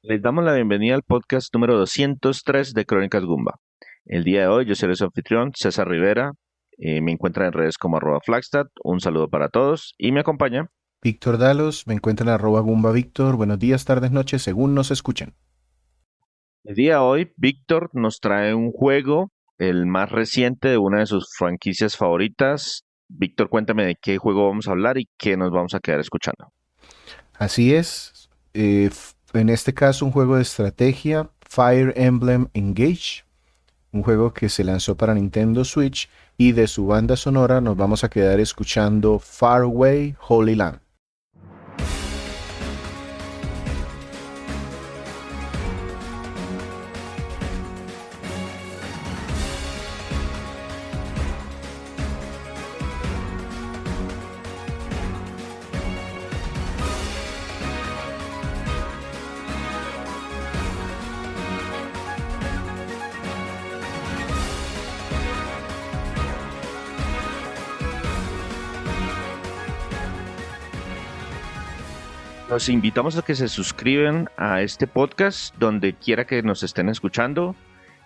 Les damos la bienvenida al podcast número 203 de Crónicas Gumba. El día de hoy yo seré su anfitrión, César Rivera. Me encuentran en redes como @Flagstad. Un saludo para todos y me acompaña. Víctor Dalos, me encuentran en @Gumba Víctor. Buenos días, tardes, noches, según nos escuchen. El día de hoy, Víctor nos trae un juego, el más reciente de una de sus franquicias favoritas. Víctor, cuéntame de qué juego vamos a hablar y qué nos vamos a quedar escuchando. Así es, en este caso un juego de estrategia, Fire Emblem Engage, un juego que se lanzó para Nintendo Switch y de su banda sonora nos vamos a quedar escuchando Far Away Holy Land. Los invitamos a que se suscriban a este podcast donde quiera que nos estén escuchando.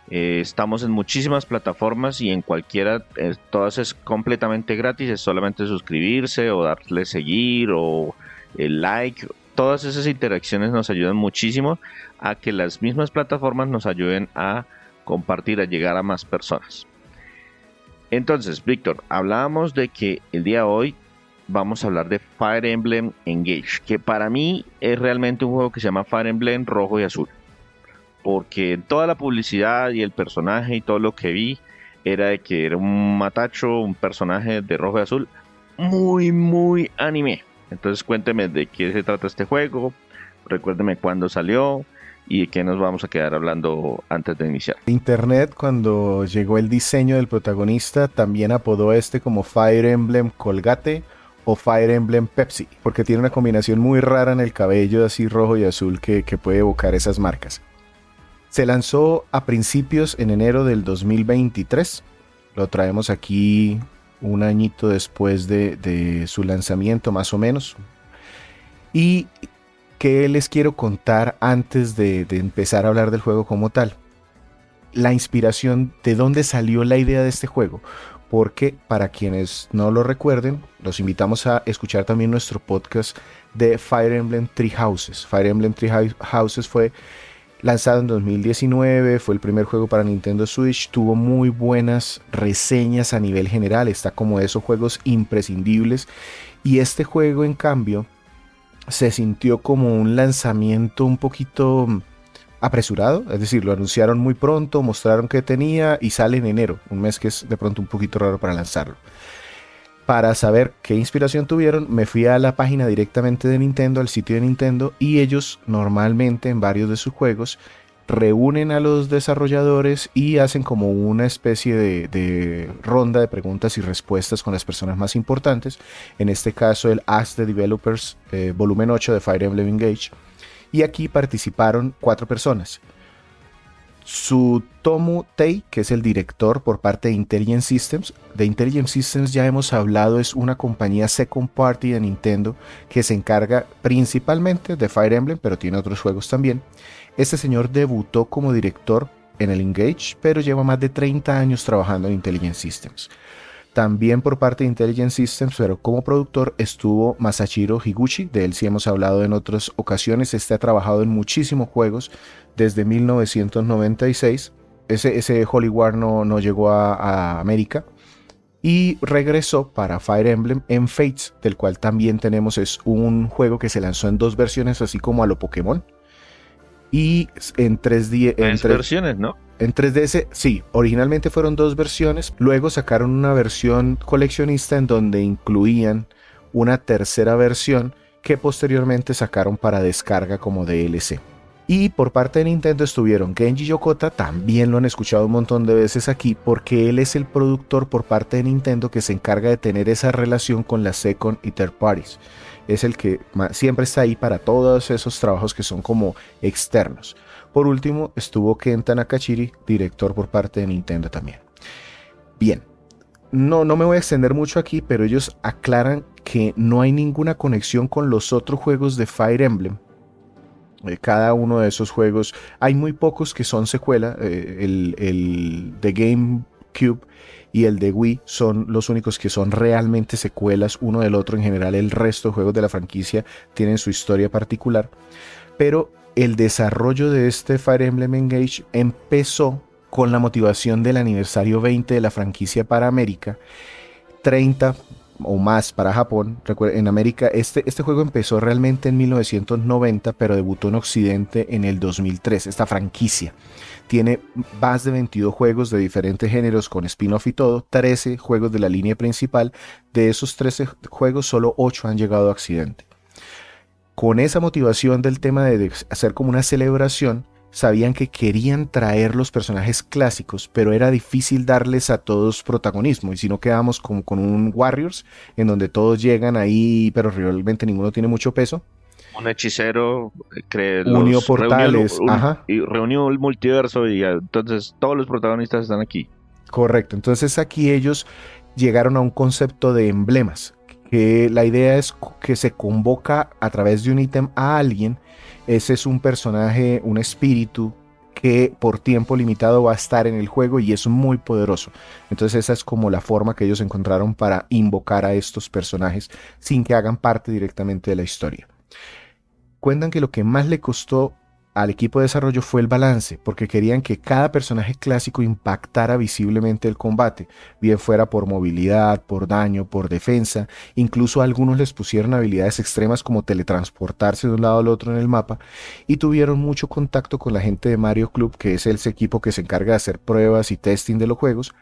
Estamos en muchísimas plataformas y en cualquiera, todas es completamente gratis, es solamente suscribirse o darle seguir o el like. Todas esas interacciones nos ayudan muchísimo a que las mismas plataformas nos ayuden a compartir, a llegar a más personas. Entonces, Víctor, hablábamos de que el día de hoy vamos a hablar de Fire Emblem Engage, que para mí es realmente un juego que se llama Fire Emblem rojo y azul, porque toda la publicidad y el personaje y todo lo que vi era de que era un matacho, un personaje de rojo y azul, muy anime. Entonces cuénteme de qué se trata este juego, recuérdeme cuándo salió y de qué nos vamos a quedar hablando antes de iniciar. Internet, cuando llegó el diseño del protagonista, también apodó este como Fire Emblem Colgate o Fire Emblem Pepsi, porque tiene una combinación muy rara en el cabello así rojo y azul que puede evocar esas marcas. Se lanzó a principios en enero del 2023. Lo traemos aquí un añito después de su lanzamiento, más o menos. Y qué les quiero contar antes de empezar a hablar del juego como tal. La inspiración, de dónde salió la idea de este juego. Porque para quienes no lo recuerden, los invitamos a escuchar también nuestro podcast de Fire Emblem Three Houses. Fire Emblem Three Houses fue lanzado en 2019, fue el primer juego para Nintendo Switch, tuvo muy buenas reseñas a nivel general, está como de esos juegos imprescindibles, y este juego en cambio se sintió como un lanzamiento un poquito apresurado, es decir, lo anunciaron muy pronto, mostraron que tenía y sale en enero, un mes que es de pronto un poquito raro para lanzarlo. Para saber qué inspiración tuvieron, me fui a la página directamente de Nintendo, al sitio de Nintendo, y ellos normalmente en varios de sus juegos reúnen a los desarrolladores y hacen como una especie de ronda de preguntas y respuestas con las personas más importantes. En este caso el Ask the Developers volumen 8 de Fire Emblem Engage. Y aquí participaron 4 personas. Tsutomu Tei, que es el director por parte de Intelligent Systems. De Intelligent Systems ya hemos hablado, es una compañía second party de Nintendo que se encarga principalmente de Fire Emblem, pero tiene otros juegos también. Este señor debutó como director en el Engage, pero lleva más de 30 años trabajando en Intelligent Systems. También por parte de Intelligent Systems, pero como productor, estuvo Masahiro Higuchi. De él sí hemos hablado en otras ocasiones. Este ha trabajado en muchísimos juegos desde 1996. Ese Holy War no llegó a América. Y regresó para Fire Emblem en Fates, del cual también tenemos, es un juego que se lanzó en 2 versiones, así como a lo Pokémon. Y en 3D, Tres versiones, ¿no? en 3DS, sí, originalmente fueron 2 versiones, luego sacaron una versión coleccionista en donde incluían una tercera versión que posteriormente sacaron para descarga como DLC. Y por parte de Nintendo estuvieron Genji Yokota, también lo han escuchado un montón de veces aquí, porque él es el productor por parte de Nintendo que se encarga de tener esa relación con las second y third parties. Es el que siempre está ahí para todos esos trabajos que son como externos. Por último, estuvo Kenta Nakachiri, director por parte de Nintendo también. Bien, no me voy a extender mucho aquí, pero ellos aclaran que no hay ninguna conexión con los otros juegos de Fire Emblem, Cada uno de esos juegos, hay muy pocos que son secuela. El de GameCube y el de Wii son los únicos que son realmente secuelas uno del otro. En general, el resto de juegos de la franquicia tienen su historia particular. Pero el desarrollo de este Fire Emblem Engage empezó con la motivación del aniversario 20 de la franquicia para América, 30 o más para Japón. En América, este juego empezó realmente en 1990, pero debutó en Occidente en el 2003. Esta franquicia tiene más de 22 juegos de diferentes géneros con spin-off y todo, 13 juegos de la línea principal. De esos 13 juegos, solo 8 han llegado a Occidente. Con esa motivación del tema de hacer como una celebración, sabían que querían traer los personajes clásicos, pero era difícil darles a todos protagonismo, y si no quedamos como con un Warriors, en donde todos llegan ahí, pero realmente ninguno tiene mucho peso. Un hechicero unió portales, y reunió el multiverso, y entonces todos los protagonistas están aquí. Correcto, entonces aquí ellos llegaron a un concepto de emblemas, que la idea es que se convoca a través de un ítem a alguien. Ese es un personaje, un espíritu que por tiempo limitado va a estar en el juego y es muy poderoso. Entonces esa es como la forma que ellos encontraron para invocar a estos personajes sin que hagan parte directamente de la historia. Cuentan que lo que más le costó al equipo de desarrollo fue el balance, porque querían que cada personaje clásico impactara visiblemente el combate, bien fuera por movilidad, por daño, por defensa. Incluso a algunos les pusieron habilidades extremas como teletransportarse de un lado al otro en el mapa, y tuvieron mucho contacto con la gente de Mario Club, que es el equipo que se encarga de hacer pruebas y testing de los juegos,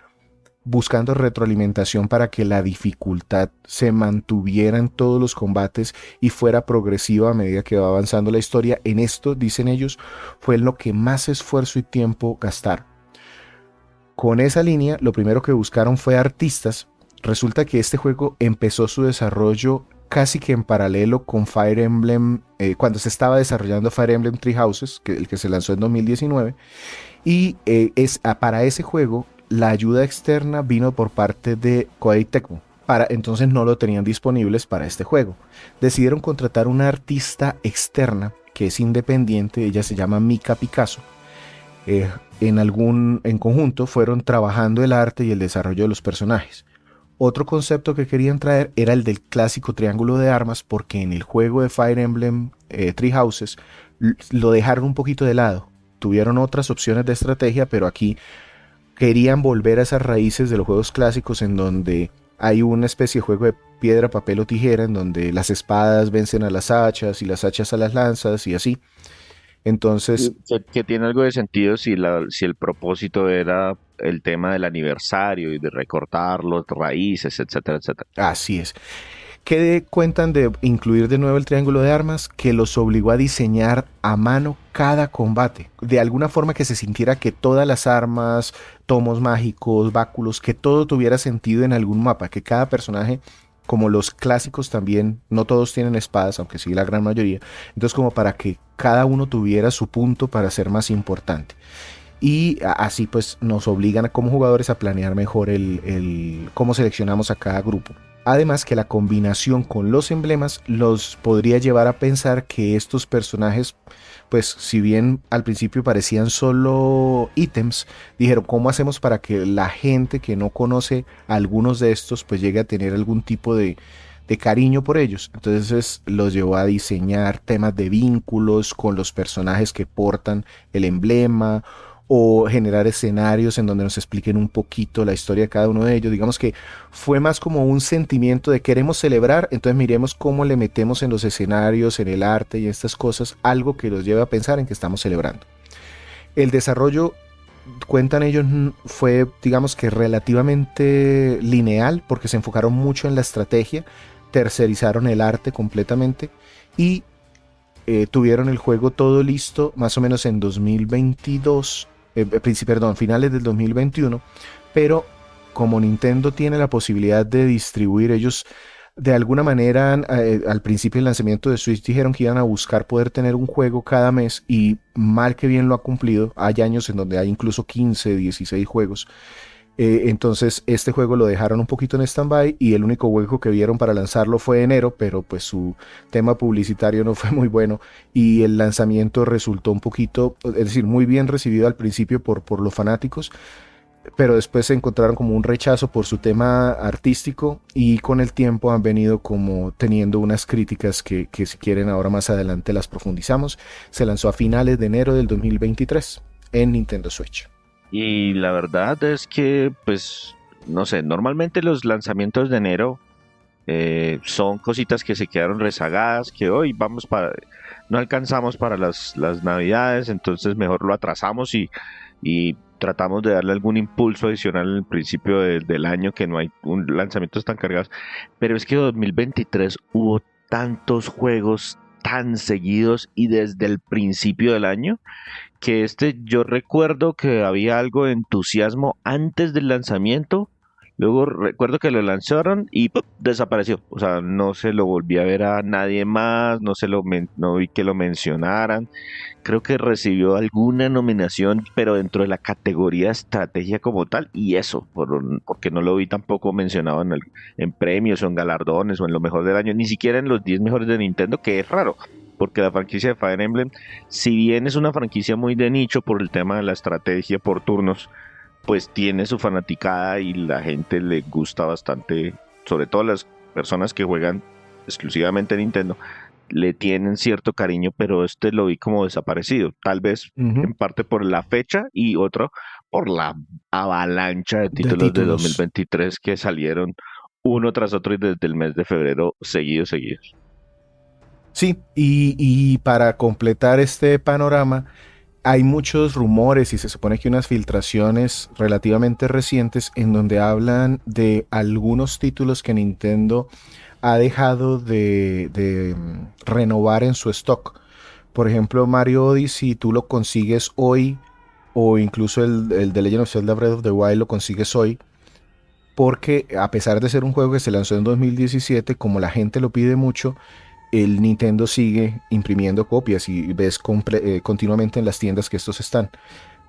buscando retroalimentación para que la dificultad se mantuviera en todos los combates y fuera progresiva a medida que va avanzando la historia. En esto, dicen ellos, fue lo que más esfuerzo y tiempo gastaron. Con esa línea, lo primero que buscaron fue artistas. Resulta que este juego empezó su desarrollo casi que en paralelo con Fire Emblem, cuando se estaba desarrollando Fire Emblem Three Houses, el que se lanzó en 2019, y para ese juego la ayuda externa vino por parte de Koei Tecmo. Entonces no lo tenían disponibles para este juego. Decidieron contratar una artista externa que es independiente, ella se llama Mika Picasso. En conjunto fueron trabajando el arte y el desarrollo de los personajes. Otro concepto que querían traer era el del clásico triángulo de armas, porque en el juego de Fire Emblem Three Houses lo dejaron un poquito de lado. Tuvieron otras opciones de estrategia, pero aquí querían volver a esas raíces de los juegos clásicos, en donde hay una especie de juego de piedra, papel o tijera, en donde las espadas vencen a las hachas y las hachas a las lanzas y así. Entonces, que tiene algo de sentido si el propósito era el tema del aniversario y de recortar las raíces, etcétera, etcétera. Así es. ¿Qué cuentan de incluir de nuevo el triángulo de armas? Que los obligó a diseñar a mano cada combate, de alguna forma que se sintiera que todas las armas, tomos mágicos, báculos, que todo tuviera sentido en algún mapa, que cada personaje, como los clásicos también, no todos tienen espadas, aunque sí la gran mayoría, entonces como para que cada uno tuviera su punto para ser más importante. Y así pues nos obligan como jugadores a planear mejor cómo seleccionamos a cada grupo. Además que la combinación con los emblemas los podría llevar a pensar que estos personajes, pues si bien al principio parecían solo ítems, dijeron, ¿cómo hacemos para que la gente que no conoce a algunos de estos pues llegue a tener algún tipo de cariño por ellos? Entonces los llevó a diseñar temas de vínculos con los personajes que portan el emblema, o generar escenarios en donde nos expliquen un poquito la historia de cada uno de ellos. Digamos que fue más como un sentimiento de queremos celebrar, entonces miremos cómo le metemos en los escenarios, en el arte y en estas cosas, algo que los lleve a pensar en que estamos celebrando. El desarrollo, cuentan ellos, fue digamos que relativamente lineal, porque se enfocaron mucho en la estrategia, tercerizaron el arte completamente y tuvieron el juego todo listo más o menos en 2022, finales del 2021, pero como Nintendo tiene la posibilidad de distribuir, ellos de alguna manera al principio del lanzamiento de Switch dijeron que iban a buscar poder tener un juego cada mes, y mal que bien lo ha cumplido. Hay años en donde hay incluso 15, 16 juegos. Entonces este juego lo dejaron un poquito en stand-by y el único hueco que vieron para lanzarlo fue enero, pero pues su tema publicitario no fue muy bueno y el lanzamiento resultó un poquito, es decir, muy bien recibido al principio por los fanáticos, pero después se encontraron como un rechazo por su tema artístico y con el tiempo han venido como teniendo unas críticas que si quieren ahora más adelante las profundizamos. Se lanzó a finales de enero del 2023 en Nintendo Switch. Y la verdad es que, pues, no sé, normalmente los lanzamientos de enero son cositas que se quedaron rezagadas, que hoy no alcanzamos para las navidades, entonces mejor lo atrasamos y tratamos de darle algún impulso adicional al principio del año, que no hay lanzamientos tan cargados. Pero es que 2023 hubo tantos juegos tan seguidos y desde el principio del año que yo recuerdo que había algo de entusiasmo antes del lanzamiento, luego recuerdo que lo lanzaron y ¡pum!, desapareció, o sea, no se lo volví a ver a nadie más, no vi que lo mencionaran, creo que recibió alguna nominación, pero dentro de la categoría estrategia como tal, y eso, porque no lo vi tampoco mencionado en premios o en galardones o en lo mejor del año, ni siquiera en los 10 mejores de Nintendo, que es raro, porque la franquicia de Fire Emblem, si bien es una franquicia muy de nicho por el tema de la estrategia por turnos, pues tiene su fanaticada y la gente le gusta bastante, sobre todo las personas que juegan exclusivamente Nintendo, le tienen cierto cariño, pero lo vi como desaparecido, tal vez en parte por la fecha y otro por la avalancha de títulos de 2023 que salieron uno tras otro y desde el mes de febrero seguidos. Sí, y para completar este panorama, hay muchos rumores y se supone que unas filtraciones relativamente recientes en donde hablan de algunos títulos que Nintendo ha dejado de renovar en su stock. Por ejemplo, Mario Odyssey, tú lo consigues hoy, o incluso el de Legend of Zelda Breath of the Wild lo consigues hoy, porque a pesar de ser un juego que se lanzó en 2017, como la gente lo pide mucho, el Nintendo sigue imprimiendo copias y ves continuamente en las tiendas que estos están.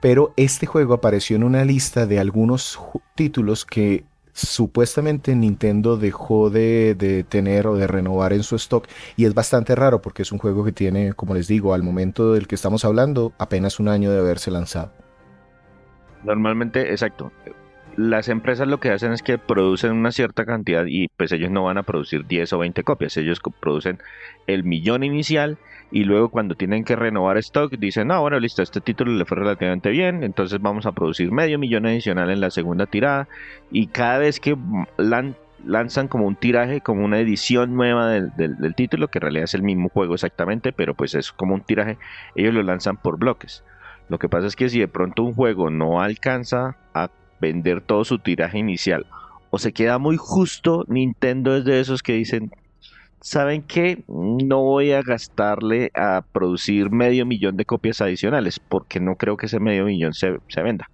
Pero este juego apareció en una lista de algunos títulos que supuestamente Nintendo dejó de tener o de renovar en su stock, y es bastante raro porque es un juego que tiene, como les digo, al momento del que estamos hablando, apenas un año de haberse lanzado. Normalmente, exacto. Las empresas lo que hacen es que producen una cierta cantidad y pues ellos no van a producir 10 o 20 copias, ellos producen el millón inicial y luego cuando tienen que renovar stock dicen, no, bueno, listo, este título le fue relativamente bien, entonces vamos a producir medio millón adicional en la segunda tirada, y cada vez que lanzan como un tiraje, como una edición nueva del título, que en realidad es el mismo juego exactamente, pero pues es como un tiraje, ellos lo lanzan por bloques. Lo que pasa es que si de pronto un juego no alcanza a vender todo su tiraje inicial o se queda muy justo, Nintendo es de esos que dicen, ¿saben qué? No voy a gastarle a producir medio millón de copias adicionales porque no creo que ese medio millón se venda.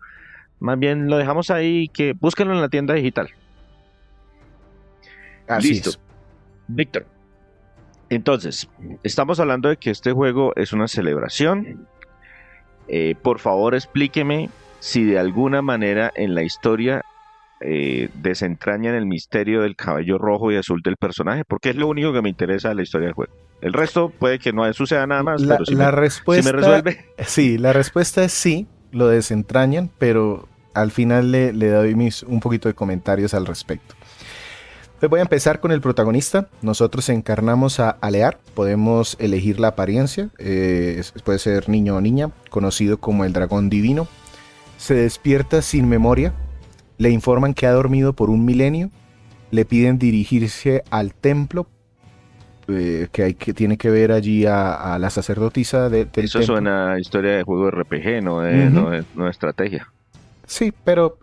Más bien lo dejamos ahí, que búsquenlo en la tienda digital. Así Listo. es. Víctor, entonces, estamos hablando de que este juego es una celebración. Por favor, explíqueme si de alguna manera en la historia desentrañan el misterio del cabello rojo y azul del personaje, porque es lo único que me interesa de la historia del juego. El resto puede que no suceda nada más, pero si me resuelve. Sí, la respuesta es sí, lo desentrañan, pero al final le doy un poquito de comentarios al respecto. Pues voy a empezar con el protagonista. Nosotros encarnamos a Alear, podemos elegir la apariencia, puede ser niño o niña, conocido como el dragón divino. Se despierta sin memoria, le informan que ha dormido por un milenio, le piden dirigirse al templo, que tiene que ver allí a la sacerdotisa del templo. Eso suena a historia de juego RPG, no de estrategia. Sí, pero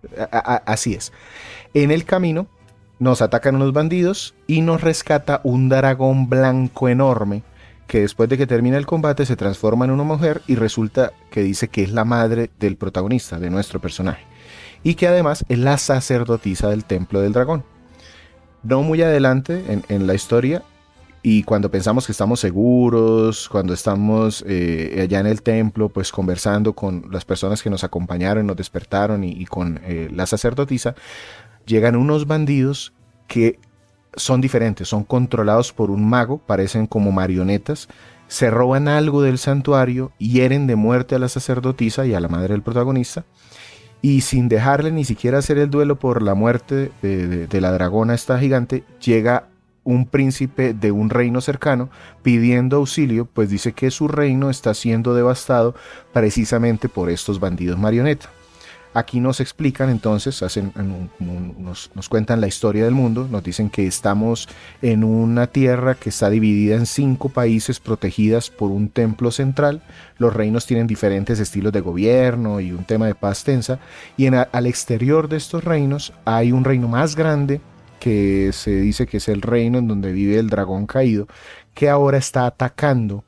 así es. En el camino nos atacan unos bandidos y nos rescata un dragón blanco enorme que después de que termina el combate se transforma en una mujer y resulta que dice que es la madre del protagonista, de nuestro personaje, y que además es la sacerdotisa del templo del dragón. No muy adelante en la historia Y cuando pensamos que estamos seguros, cuando estamos allá en el templo, pues conversando con las personas que nos acompañaron, nos despertaron y con la sacerdotisa, llegan unos bandidos que son diferentes, son controlados por un mago, parecen como marionetas, se roban algo del santuario, hieren de muerte a la sacerdotisa y a la madre del protagonista, y sin dejarle ni siquiera hacer el duelo por la muerte de la dragona esta gigante, llega un príncipe de un reino cercano pidiendo auxilio, pues dice que su reino está siendo devastado precisamente por estos bandidos marioneta. Aquí nos explican entonces, nos cuentan la historia del mundo, nos dicen que estamos en una tierra que está dividida en 5 países protegidas por un templo central. Los reinos tienen diferentes estilos de gobierno y un tema de paz tensa, y al exterior de estos reinos hay un reino más grande que se dice que es el reino en donde vive el dragón caído, que ahora está atacando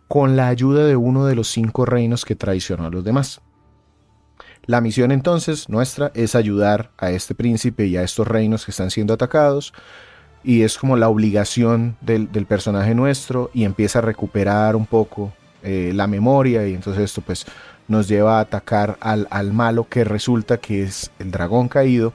con la ayuda de uno de los 5 reinos que traicionó a los demás. La misión entonces nuestra es ayudar a este príncipe y a estos reinos que están siendo atacados, y es como la obligación del personaje nuestro, y empieza a recuperar un poco la memoria, y entonces esto pues nos lleva a atacar al malo, que resulta que es el dragón caído,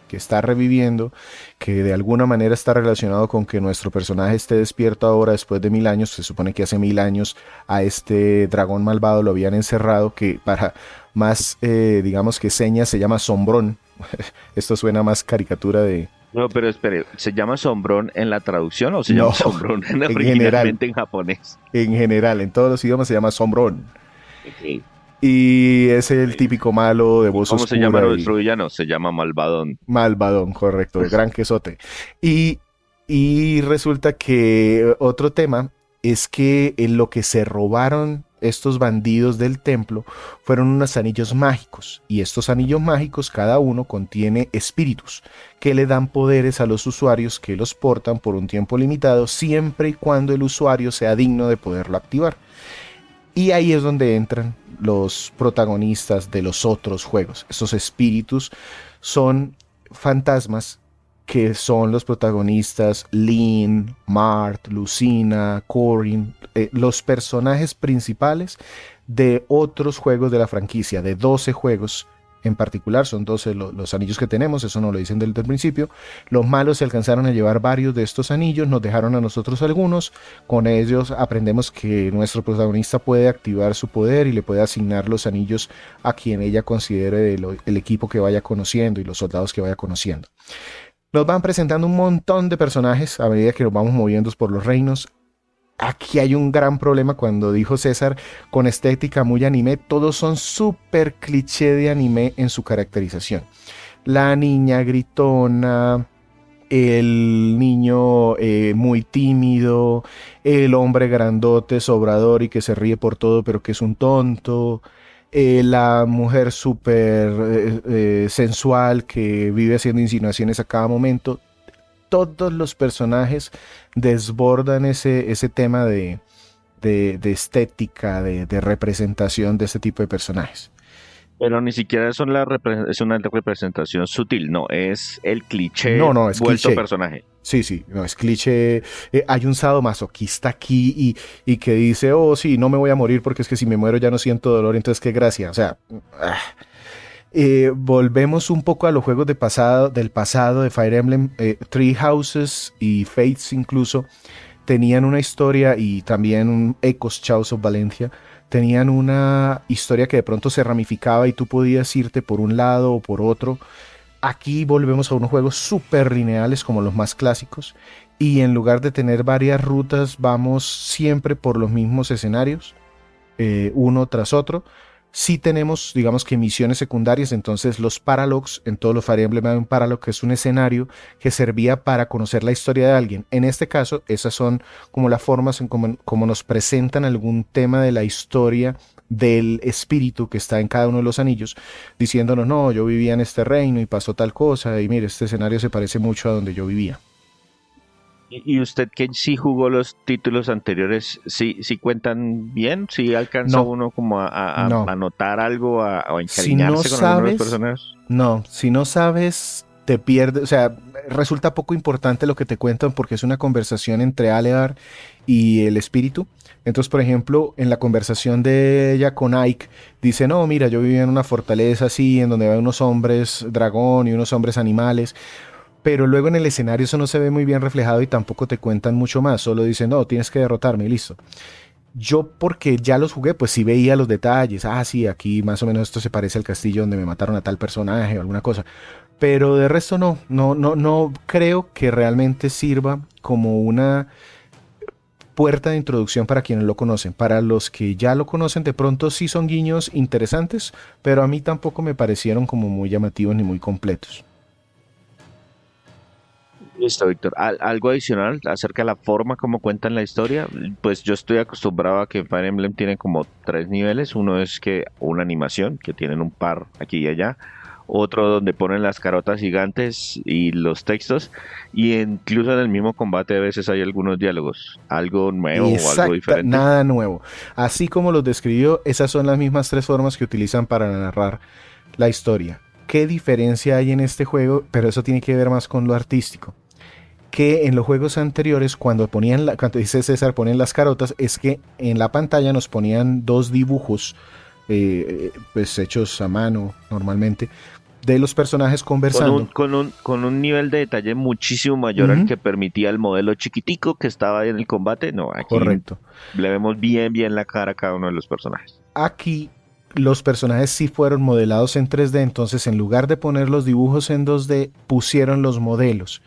que está reviviendo, que de alguna manera está relacionado con que nuestro personaje esté despierto ahora después de 1000 años. Se supone que hace 1000 años a este dragón malvado lo habían encerrado, que para más, digamos que señas, se llama Sombrón. Esto suena más caricatura de... No, pero espere, ¿se llama Sombrón en la traducción o se llama Sombrón originalmente en japonés? En general, en todos los idiomas se llama Sombrón. Okay. Y es el típico malo de voz oscura. ¿Cómo se llama nuestro villano? Se llama Malvadón. Malvadón, correcto, el gran quesote. Y resulta que otro tema es que en lo que se robaron estos bandidos del templo fueron unos anillos mágicos, y estos anillos mágicos cada uno contiene espíritus que le dan poderes a los usuarios, que los portan por un tiempo limitado siempre y cuando el usuario sea digno de poderlo activar. Y ahí es donde entran los protagonistas de los otros juegos. Esos espíritus son fantasmas que son los protagonistas Lynn, Mart, Lucina, Corin, los personajes principales de otros juegos de la franquicia, de 12 juegos en particular. Son 12 los anillos que tenemos, eso nos lo dicen desde el principio. Los malos se alcanzaron a llevar varios de estos anillos, nos dejaron a nosotros algunos. Con ellos aprendemos que nuestro protagonista puede activar su poder y le puede asignar los anillos a quien ella considere el equipo que vaya conociendo y los soldados que vaya conociendo. Nos van presentando un montón de personajes a medida que nos vamos moviendo por los reinos. Aquí hay un gran problema cuando dijo César, con estética muy anime. Todos son súper cliché de anime en su caracterización. La niña gritona, el niño muy tímido, el hombre grandote, sobrador y que se ríe por todo pero que es un tonto, la mujer súper sensual que vive haciendo insinuaciones a cada momento. Todos los personajes desbordan ese tema de estética, de representación de este tipo de personajes. Pero ni siquiera es una representación sutil, no, es el cliché es vuelto cliché. Personaje. Sí, no, es cliché. Hay un sadomasoquista aquí y que dice, oh sí, no me voy a morir porque es que si me muero ya no siento dolor, entonces qué gracia. O sea, volvemos un poco a los juegos del pasado de Fire Emblem. Three Houses y Fates incluso tenían una historia, y también Echoes Chaos of Valentia tenían una historia que de pronto se ramificaba y tú podías irte por un lado o por otro. Aquí volvemos a unos juegos súper lineales como los más clásicos, y en lugar de tener varias rutas vamos siempre por los mismos escenarios, uno tras otro. Sí tenemos, digamos que misiones secundarias. Entonces los Paralogs, en todos los Fire Emblem hay un Paralog que es un escenario que servía para conocer la historia de alguien. En este caso, esas son como las formas en como nos presentan algún tema de la historia del espíritu que está en cada uno de los anillos, diciéndonos, no, yo vivía en este reino y pasó tal cosa, y mire, este escenario se parece mucho a donde yo vivía. ¿Y usted que sí jugó los títulos anteriores, sí cuentan bien? ¿Sí alcanza uno como a notar algo, a encariñarse con algunos personajes? No, si no sabes te pierde, o sea, resulta poco importante lo que te cuentan porque es una conversación entre Alear y el espíritu. Entonces, por ejemplo, en la conversación de ella con Ike, dice, no, mira, yo vivía en una fortaleza así, en donde había unos hombres dragón y unos hombres animales, pero luego en el escenario eso no se ve muy bien reflejado y tampoco te cuentan mucho más, solo dicen, no, tienes que derrotarme y listo. Yo, porque ya los jugué, pues sí veía los detalles. Ah, sí, aquí más o menos esto se parece al castillo donde me mataron a tal personaje o alguna cosa. Pero de resto no creo que realmente sirva como una puerta de introducción para quienes lo conocen. Para los que ya lo conocen, de pronto sí son guiños interesantes, pero a mí tampoco me parecieron como muy llamativos ni muy completos. Listo, Víctor. Algo adicional acerca de la forma como cuentan la historia. Pues yo estoy acostumbrado a que Fire Emblem tiene como tres niveles. Uno es que una animación, que tienen un par aquí y allá. Otro donde ponen las carotas gigantes y los textos. Y incluso en el mismo combate a veces hay algunos diálogos. Algo nuevo o algo Exacta, diferente. nada nuevo. Así como los describió, esas son las mismas tres formas que utilizan para narrar la historia. ¿Qué diferencia hay en este juego? Pero eso tiene que ver más con lo artístico. Que en los juegos anteriores, cuando dice César, ponen las carotas, es que en la pantalla nos ponían dos dibujos, pues hechos a mano normalmente, de los personajes conversando. Con un nivel de detalle muchísimo mayor al Ujú. que permitía el modelo chiquitico que estaba ahí en el combate. No, aquí Correcto. le vemos bien la cara a cada uno de los personajes. Aquí los personajes sí fueron modelados en 3D, entonces en lugar de poner los dibujos en 2D, pusieron los modelos.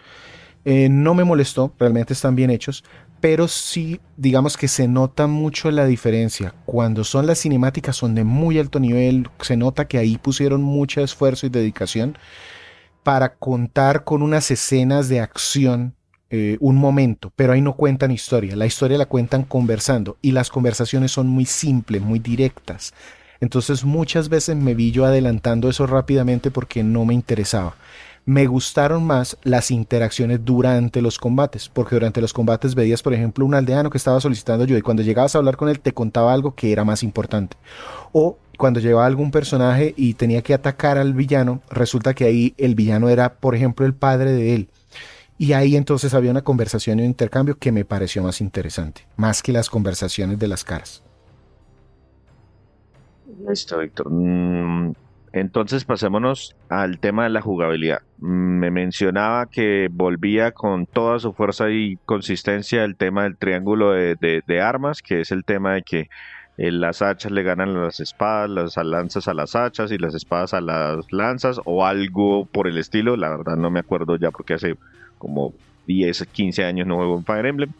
No me molestó, realmente están bien hechos, pero sí, digamos que se nota mucho la diferencia. Cuando son las cinemáticas son de muy alto nivel, se nota que ahí pusieron mucho esfuerzo y dedicación para contar con unas escenas de acción, un momento, pero ahí no cuentan historia, la historia la cuentan conversando y las conversaciones son muy simples, muy directas. Entonces muchas veces me vi yo adelantando eso rápidamente porque no me interesaba. Me gustaron más las interacciones durante los combates, porque durante los combates veías, por ejemplo, un aldeano que estaba solicitando ayuda y cuando llegabas a hablar con él te contaba algo que era más importante. O cuando llegaba algún personaje y tenía que atacar al villano, resulta que ahí el villano era, por ejemplo, el padre de él. Y ahí entonces había una conversación y un intercambio que me pareció más interesante, más que las conversaciones de las caras. Listo, Víctor. Entonces pasémonos al tema de la jugabilidad. Me mencionaba que volvía con toda su fuerza y consistencia el tema del triángulo de armas, que es el tema de que las hachas le ganan a las espadas, las lanzas a las hachas y las espadas a las lanzas o algo por el estilo. La verdad no me acuerdo ya porque hace como 10, 15 años no juego en Fire Emblem,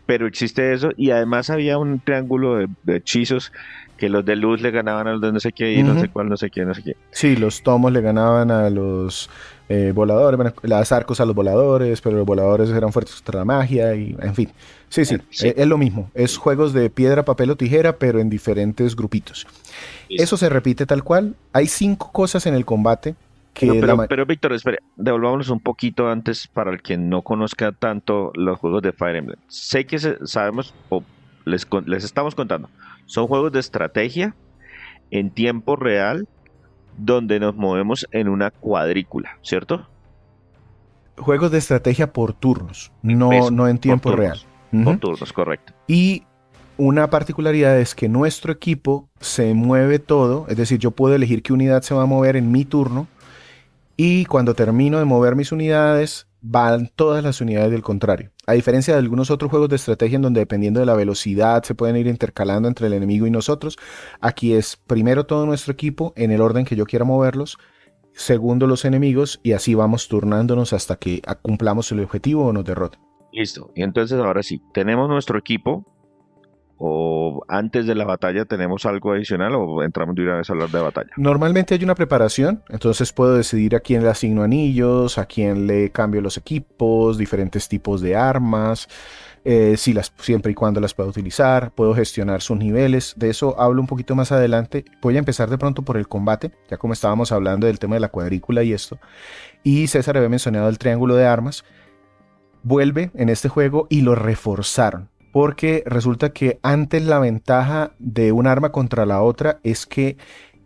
pero existe eso y además había un triángulo de hechizos que los de luz le ganaban a los de no sé qué y no sé Ujú. cuál, no sé qué, no sé qué. Sí, los tomos le ganaban a los voladores, bueno, las arcos a los voladores, pero los voladores eran fuertes contra la magia y en fin. Sí, sí, Sí, es lo mismo. Es juegos de piedra, papel o tijera, pero en diferentes grupitos. Eso listo. se repite tal cual. Hay 5 cosas en el combate que Pero Víctor, espere, devolvámonos un poquito antes para el que no conozca tanto los juegos de Fire Emblem. Sé que sabemos, o les estamos contando, son juegos de estrategia en tiempo real donde nos movemos en una cuadrícula, ¿cierto? juegos de estrategia por turnos, no, Eso, no en tiempo real. por Ujú. turnos, correcto. Y una particularidad es que nuestro equipo se mueve todo, es decir, yo puedo elegir qué unidad se va a mover en mi turno y cuando termino de mover mis unidades van todas las unidades del contrario. A diferencia de algunos otros juegos de estrategia en donde dependiendo de la velocidad se pueden ir intercalando entre el enemigo y nosotros, aquí es primero todo nuestro equipo en el orden que yo quiera moverlos, segundo los enemigos y así vamos turnándonos hasta que cumplamos el objetivo o nos derroten. Listo. Y entonces ahora sí, tenemos nuestro equipo o antes de la batalla tenemos algo adicional o entramos de una vez a hablar de batalla. Normalmente hay una preparación, entonces puedo decidir a quién le asigno anillos, a quién le cambio los equipos, diferentes tipos de armas, si siempre y cuando las puedo utilizar, puedo gestionar sus niveles, de eso hablo un poquito más adelante. Voy a empezar de pronto por el combate, ya como estábamos hablando del tema de la cuadrícula y esto, y César había mencionado el triángulo de armas, vuelve en este juego y lo reforzaron. Porque resulta que antes la ventaja de un arma contra la otra es que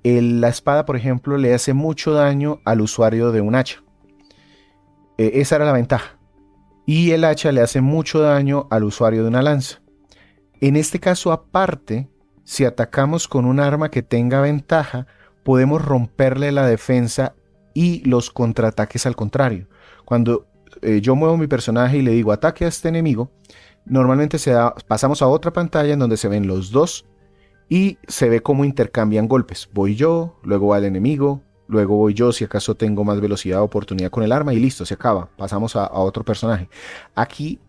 la espada, por ejemplo, le hace mucho daño al usuario de un hacha. Esa era la ventaja. Y el hacha le hace mucho daño al usuario de una lanza. En este caso, aparte, si atacamos con un arma que tenga ventaja, podemos romperle la defensa y los contraataques al contrario. Cuando yo muevo mi personaje y le digo ataque a este enemigo, normalmente pasamos a otra pantalla en donde se ven los dos y se ve cómo intercambian golpes. Voy yo, luego va el enemigo, luego voy yo si acaso tengo más velocidad o oportunidad con el arma y listo, se acaba. Pasamos a otro personaje. Aquí,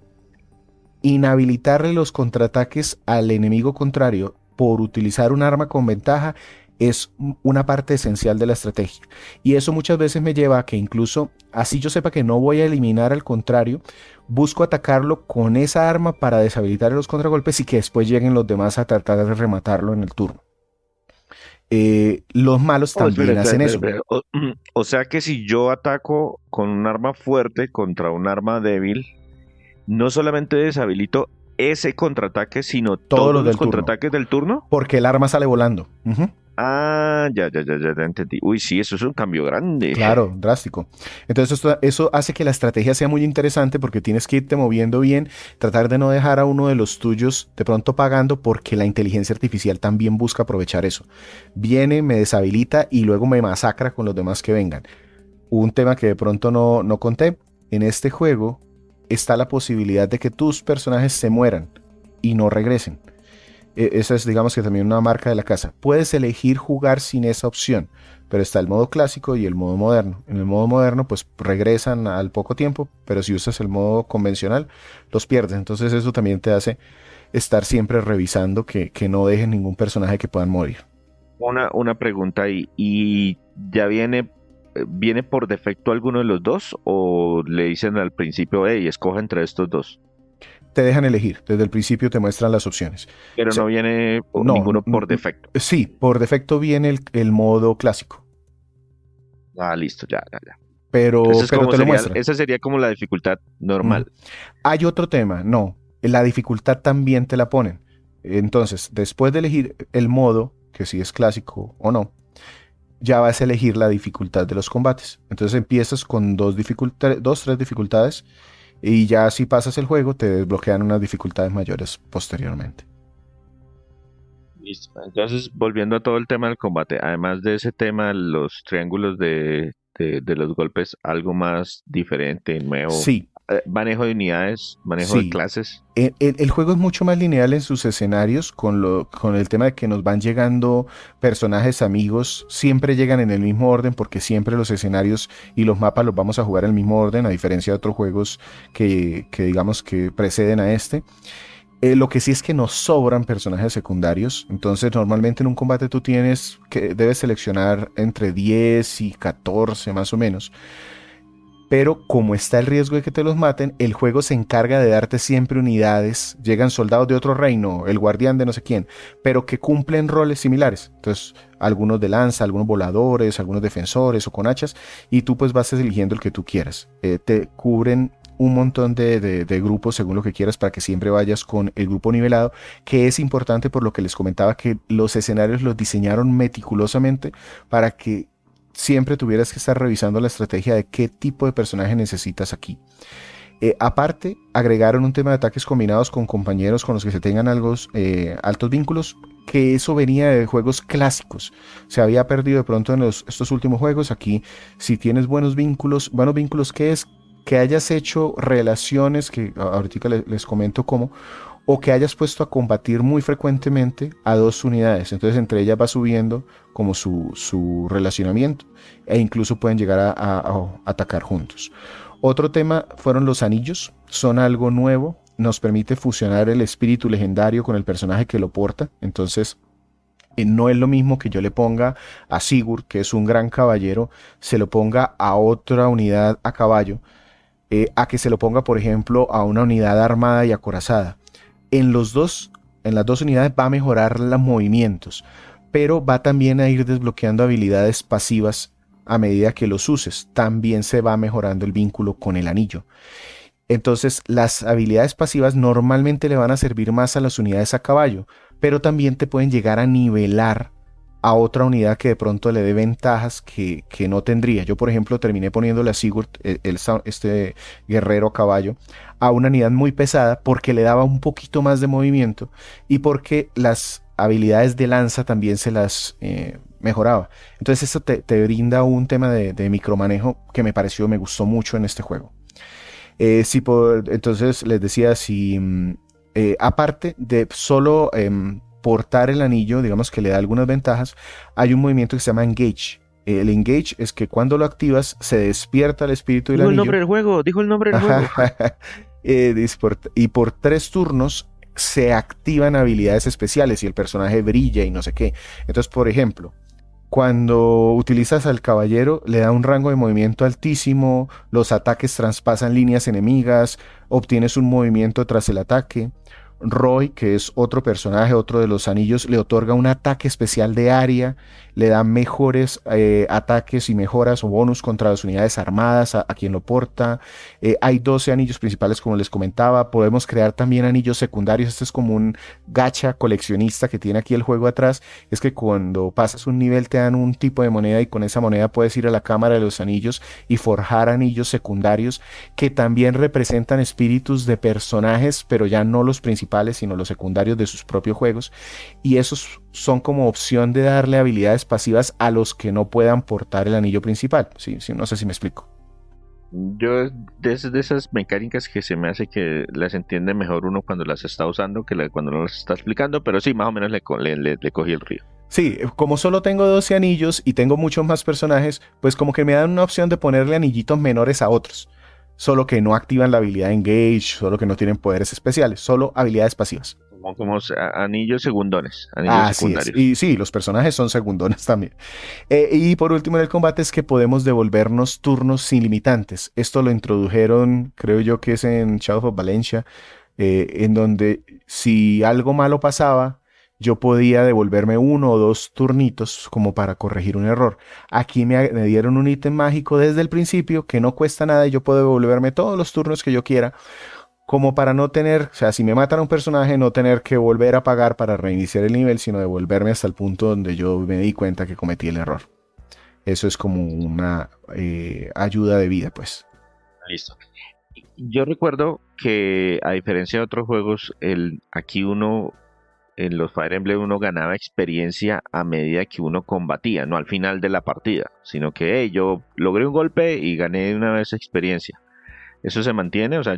inhabilitarle los contraataques al enemigo contrario por utilizar un arma con ventaja es una parte esencial de la estrategia. Y eso muchas veces me lleva a que incluso así yo sepa que no voy a eliminar al contrario, busco atacarlo con esa arma para deshabilitar los contragolpes y que después lleguen los demás a tratar de rematarlo en el turno. Los malos también hacen eso. O sea que si yo ataco con un arma fuerte contra un arma débil, no solamente deshabilito ese contraataque, sino Todos todos los los del turno. contraataques del turno. Porque el arma sale volando. Ah, ya entendí. Uy, sí, eso es un cambio grande. Claro, drástico. Entonces eso hace que la estrategia sea muy interesante porque tienes que irte moviendo bien, tratar de no dejar a uno de los tuyos de pronto pagando porque la inteligencia artificial también busca aprovechar eso. Viene, me deshabilita y luego me masacra con los demás que vengan. Un tema que de pronto no conté, en este juego está la posibilidad de que tus personajes se mueran y no regresen. Esa es, digamos que también una marca de la casa. Puedes elegir jugar sin esa opción, pero está el modo clásico y el modo moderno. En el modo moderno, pues regresan al poco tiempo, pero si usas el modo convencional, los pierdes. Entonces eso también te hace estar siempre revisando que no dejen ningún personaje que puedan morir. Una pregunta ahí. ¿Y ya viene por defecto alguno de los dos? ¿O le dicen al principio, hey, escoja entre estos dos? Te dejan elegir, desde el principio te muestran las opciones. Pero O sea, no viene no, ninguno por defecto. Sí, por defecto viene el modo clásico, Ah, listo, ya. pero te lo muestran. Esa sería como la dificultad normal. Hay otro tema, no, la dificultad también te la ponen. Entonces, después de elegir el modo, que si es clásico o no, ya vas a elegir la dificultad de los combates. Entonces empiezas con dos, tres dificultades y ya si pasas el juego te desbloquean unas dificultades mayores posteriormente. Listo. Entonces, volviendo a todo el tema del combate, además de ese tema, los triángulos de los golpes, algo más diferente, nuevo. Sí. Manejo de unidades, manejo de clases. El juego es mucho más lineal en sus escenarios con el tema de que nos van llegando personajes amigos, siempre llegan en el mismo orden porque siempre los escenarios y los mapas los vamos a jugar en el mismo orden, a diferencia de otros juegos que digamos que preceden a este. Lo que sí es que nos sobran personajes secundarios, entonces normalmente en un combate tú debes seleccionar entre 10 y 14 más o menos. Pero como está el riesgo de que te los maten, el juego se encarga de darte siempre unidades. Llegan soldados de otro reino, el guardián de no sé quién, pero que cumplen roles similares. Entonces, algunos de lanza, algunos voladores, algunos defensores o con hachas, y tú pues vas eligiendo el que tú quieras. Te cubren un montón de grupos según lo que quieras para que siempre vayas con el grupo nivelado, que es importante por lo que les comentaba que los escenarios los diseñaron meticulosamente para que siempre tuvieras que estar revisando la estrategia de qué tipo de personaje necesitas aquí. Aparte, agregaron un tema de ataques combinados con compañeros con los que se tengan altos vínculos, que eso venía de juegos clásicos. Se había perdido de pronto en estos últimos juegos. Aquí, si tienes buenos vínculos, ¿qué es? Que hayas hecho relaciones, que ahorita les comento cómo, o que hayas puesto a combatir muy frecuentemente a dos unidades. Entonces entre ellas va subiendo como su relacionamiento e incluso pueden llegar a atacar juntos. Otro tema fueron los anillos, son algo nuevo, nos permite fusionar el espíritu legendario con el personaje que lo porta. Entonces no es lo mismo que yo le ponga a Sigurd, que es un gran caballero, se lo ponga a otra unidad a caballo, a que se lo ponga por ejemplo a una unidad armada y acorazada. En las dos unidades va a mejorar los movimientos, pero va también a ir desbloqueando habilidades pasivas a medida que los uses. También se va mejorando el vínculo con el anillo. Entonces, las habilidades pasivas normalmente le van a servir más a las unidades a caballo, pero también te pueden llegar a nivelar a otra unidad que de pronto le dé ventajas que no tendría. Yo, por ejemplo, terminé poniéndole a Sigurd, este guerrero a caballo, a una unidad muy pesada porque le daba un poquito más de movimiento y porque las habilidades de lanza también se las mejoraba. Entonces eso te brinda un tema de micromanejo que me gustó mucho en este juego. Entonces les decía, si aparte de solo portar el anillo, digamos que le da algunas ventajas, hay un movimiento que se llama Engage. El Engage es que cuando lo activas se despierta el espíritu del anillo. Dijo el nombre del juego. Y por 3 turnos se activan habilidades especiales y el personaje brilla y no sé qué. Entonces, por ejemplo, cuando utilizas al caballero, le da un rango de movimiento altísimo, los ataques traspasan líneas enemigas, obtienes un movimiento tras el ataque. Roy, que es otro personaje, otro de los anillos, le otorga un ataque especial de área, le da mejores ataques y mejoras o bonus contra las unidades armadas a quien lo porta. Hay 12 anillos principales, como les comentaba. Podemos crear también anillos secundarios. Este es como un gacha coleccionista que tiene aquí el juego atrás. Es que cuando pasas un nivel te dan un tipo de moneda y con esa moneda puedes ir a la cámara de los anillos y forjar anillos secundarios que también representan espíritus de personajes, pero ya no los principales, sino los secundarios de sus propios juegos. Y esos son como opción de darle habilidades pasivas a los que no puedan portar el anillo principal. Sí, no sé si me explico. Yo, de esas mecánicas que se me hace que las entiende mejor uno cuando las está usando que cuando no las está explicando, pero sí, más o menos le cogí el río. Sí, como solo tengo 12 anillos y tengo muchos más personajes, pues como que me dan una opción de ponerle anillitos menores a otros. Solo que no activan la habilidad Engage, solo que no tienen poderes especiales, solo habilidades pasivas. Como anillos segundones, anillos secundarios. Y sí, los personajes son segundones también. Y por último en el combate es que podemos devolvernos turnos sin limitantes. Esto lo introdujeron, creo yo que es en Shadow of Valencia, en donde si algo malo pasaba, yo podía devolverme 1 o 2 turnitos como para corregir un error. Aquí me dieron un ítem mágico desde el principio que no cuesta nada y yo puedo devolverme todos los turnos que yo quiera, como para no tener, o sea, si me matan a un personaje, no tener que volver a pagar para reiniciar el nivel, sino devolverme hasta el punto donde yo me di cuenta que cometí el error. Eso es como una ayuda de vida, pues. Listo. Yo recuerdo que, a diferencia de otros juegos, aquí uno, en los Fire Emblem, uno ganaba experiencia a medida que uno combatía, no al final de la partida, sino que yo logré un golpe y gané una vez experiencia. ¿Eso se mantiene? O sea,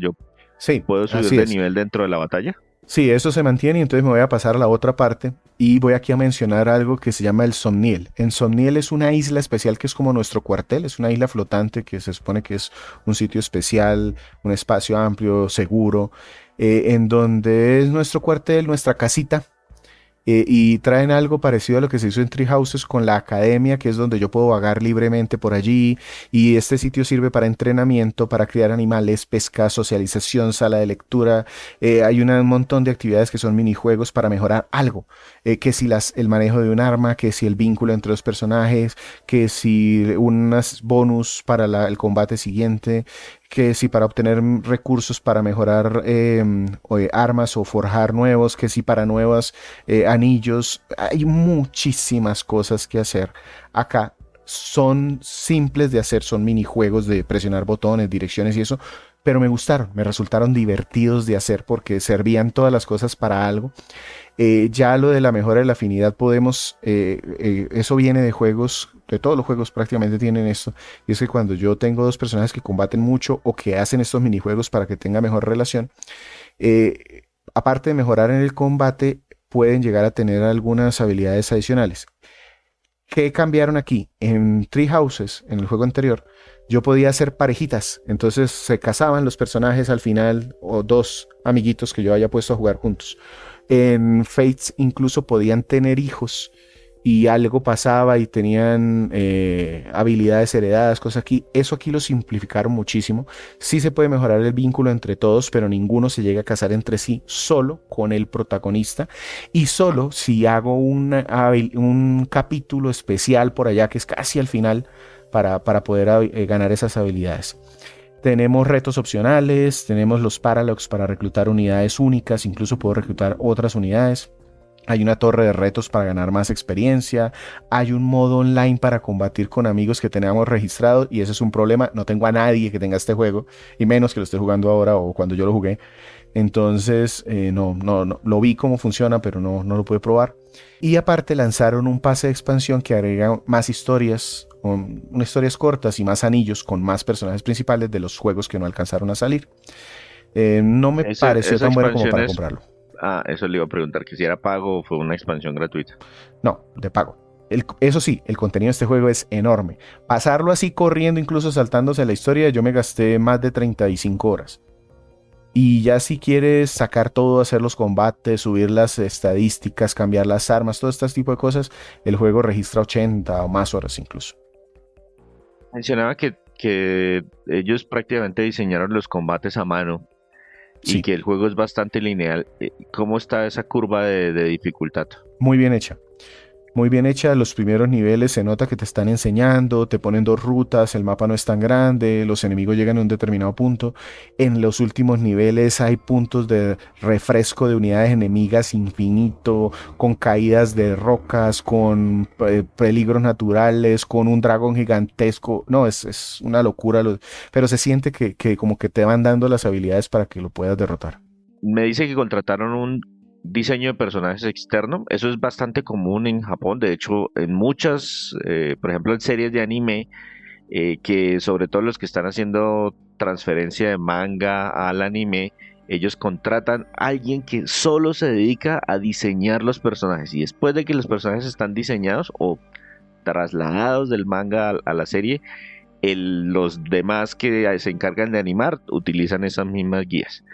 sí, ¿puedo subir de nivel dentro de la batalla? Sí, eso se mantiene y entonces me voy a pasar a la otra parte y voy aquí a mencionar algo que se llama el Somniel. En Somniel es una isla especial que es como nuestro cuartel, es una isla flotante que se supone que es un sitio especial, un espacio amplio, seguro, en donde es nuestro cuartel, nuestra casita. Y traen algo parecido a lo que se hizo en Tree Houses con la academia, que es donde yo puedo vagar libremente por allí, y este sitio sirve para entrenamiento, para criar animales, pesca, socialización, sala de lectura. Hay un montón de actividades que son minijuegos para mejorar algo, que si el manejo de un arma, que si el vínculo entre los personajes, que si unas bonus para el combate siguiente, que si para obtener recursos para mejorar armas o forjar nuevos, que si para nuevos anillos. Hay muchísimas cosas que hacer acá. Son simples de hacer, son minijuegos de presionar botones, direcciones y eso, pero me gustaron, me resultaron divertidos de hacer porque servían todas las cosas para algo. Ya lo de la mejora de la afinidad eso viene de juegos, de todos los juegos prácticamente tienen esto, y es que cuando yo tengo 2 personajes que combaten mucho o que hacen estos minijuegos para que tenga mejor relación, aparte de mejorar en el combate, pueden llegar a tener algunas habilidades adicionales. ¿Qué cambiaron aquí? En Tree Houses, en el juego anterior, yo podía hacer parejitas, entonces se casaban los personajes al final, o 2 amiguitos que yo haya puesto a jugar juntos. En Fates incluso podían tener hijos y algo pasaba y tenían habilidades heredadas, cosas aquí. Eso aquí lo simplificaron muchísimo. Sí se puede mejorar el vínculo entre todos, pero ninguno se llega a casar entre sí, solo con el protagonista y solo si hago un capítulo especial por allá que es casi al final para poder ganar esas habilidades. Tenemos retos opcionales, tenemos los Paralogs para reclutar unidades únicas, incluso puedo reclutar otras unidades. Hay una torre de retos para ganar más experiencia. Hay un modo online para combatir con amigos que teníamos registrados. Y ese es un problema. No tengo a nadie que tenga este juego. Y menos que lo esté jugando ahora o cuando yo lo jugué. Entonces, no. Lo vi cómo funciona, pero no lo pude probar. Y aparte lanzaron un pase de expansión que agrega más historias. Unas historias cortas y más anillos con más personajes principales de los juegos que no alcanzaron a salir. No me pareció tan bueno como para comprarlo. Eso le iba a preguntar, que si era pago o fue una expansión gratuita. No, de pago. Eso sí, el contenido de este juego es enorme. Pasarlo así corriendo, incluso saltándose la historia, yo me gasté más de 35 horas. Y ya si quieres sacar todo, hacer los combates, subir las estadísticas, cambiar las armas, todo este tipo de cosas, el juego registra 80 o más horas incluso. Mencionaba que ellos prácticamente diseñaron los combates a mano. Sí. Y que el juego es bastante lineal. ¿Cómo está esa curva de dificultad? Muy bien hecha. Muy bien hecha. Los primeros niveles se nota que te están enseñando, te ponen 2 rutas, el mapa no es tan grande, los enemigos llegan a un determinado punto. En los últimos niveles hay puntos de refresco de unidades enemigas infinito, con caídas de rocas, con peligros naturales, con un dragón gigantesco. No, es una locura. Pero se siente que como que te van dando las habilidades para que lo puedas derrotar. Me dice que contrataron un diseño de personajes externo. Eso es bastante común en Japón. De hecho, en muchas, por ejemplo, en series de anime, que sobre todo los que están haciendo transferencia de manga al anime, ellos contratan a alguien que solo se dedica a diseñar los personajes. Y después de que los personajes están diseñados o trasladados del manga a la serie, los demás que se encargan de animar utilizan esas mismas guías.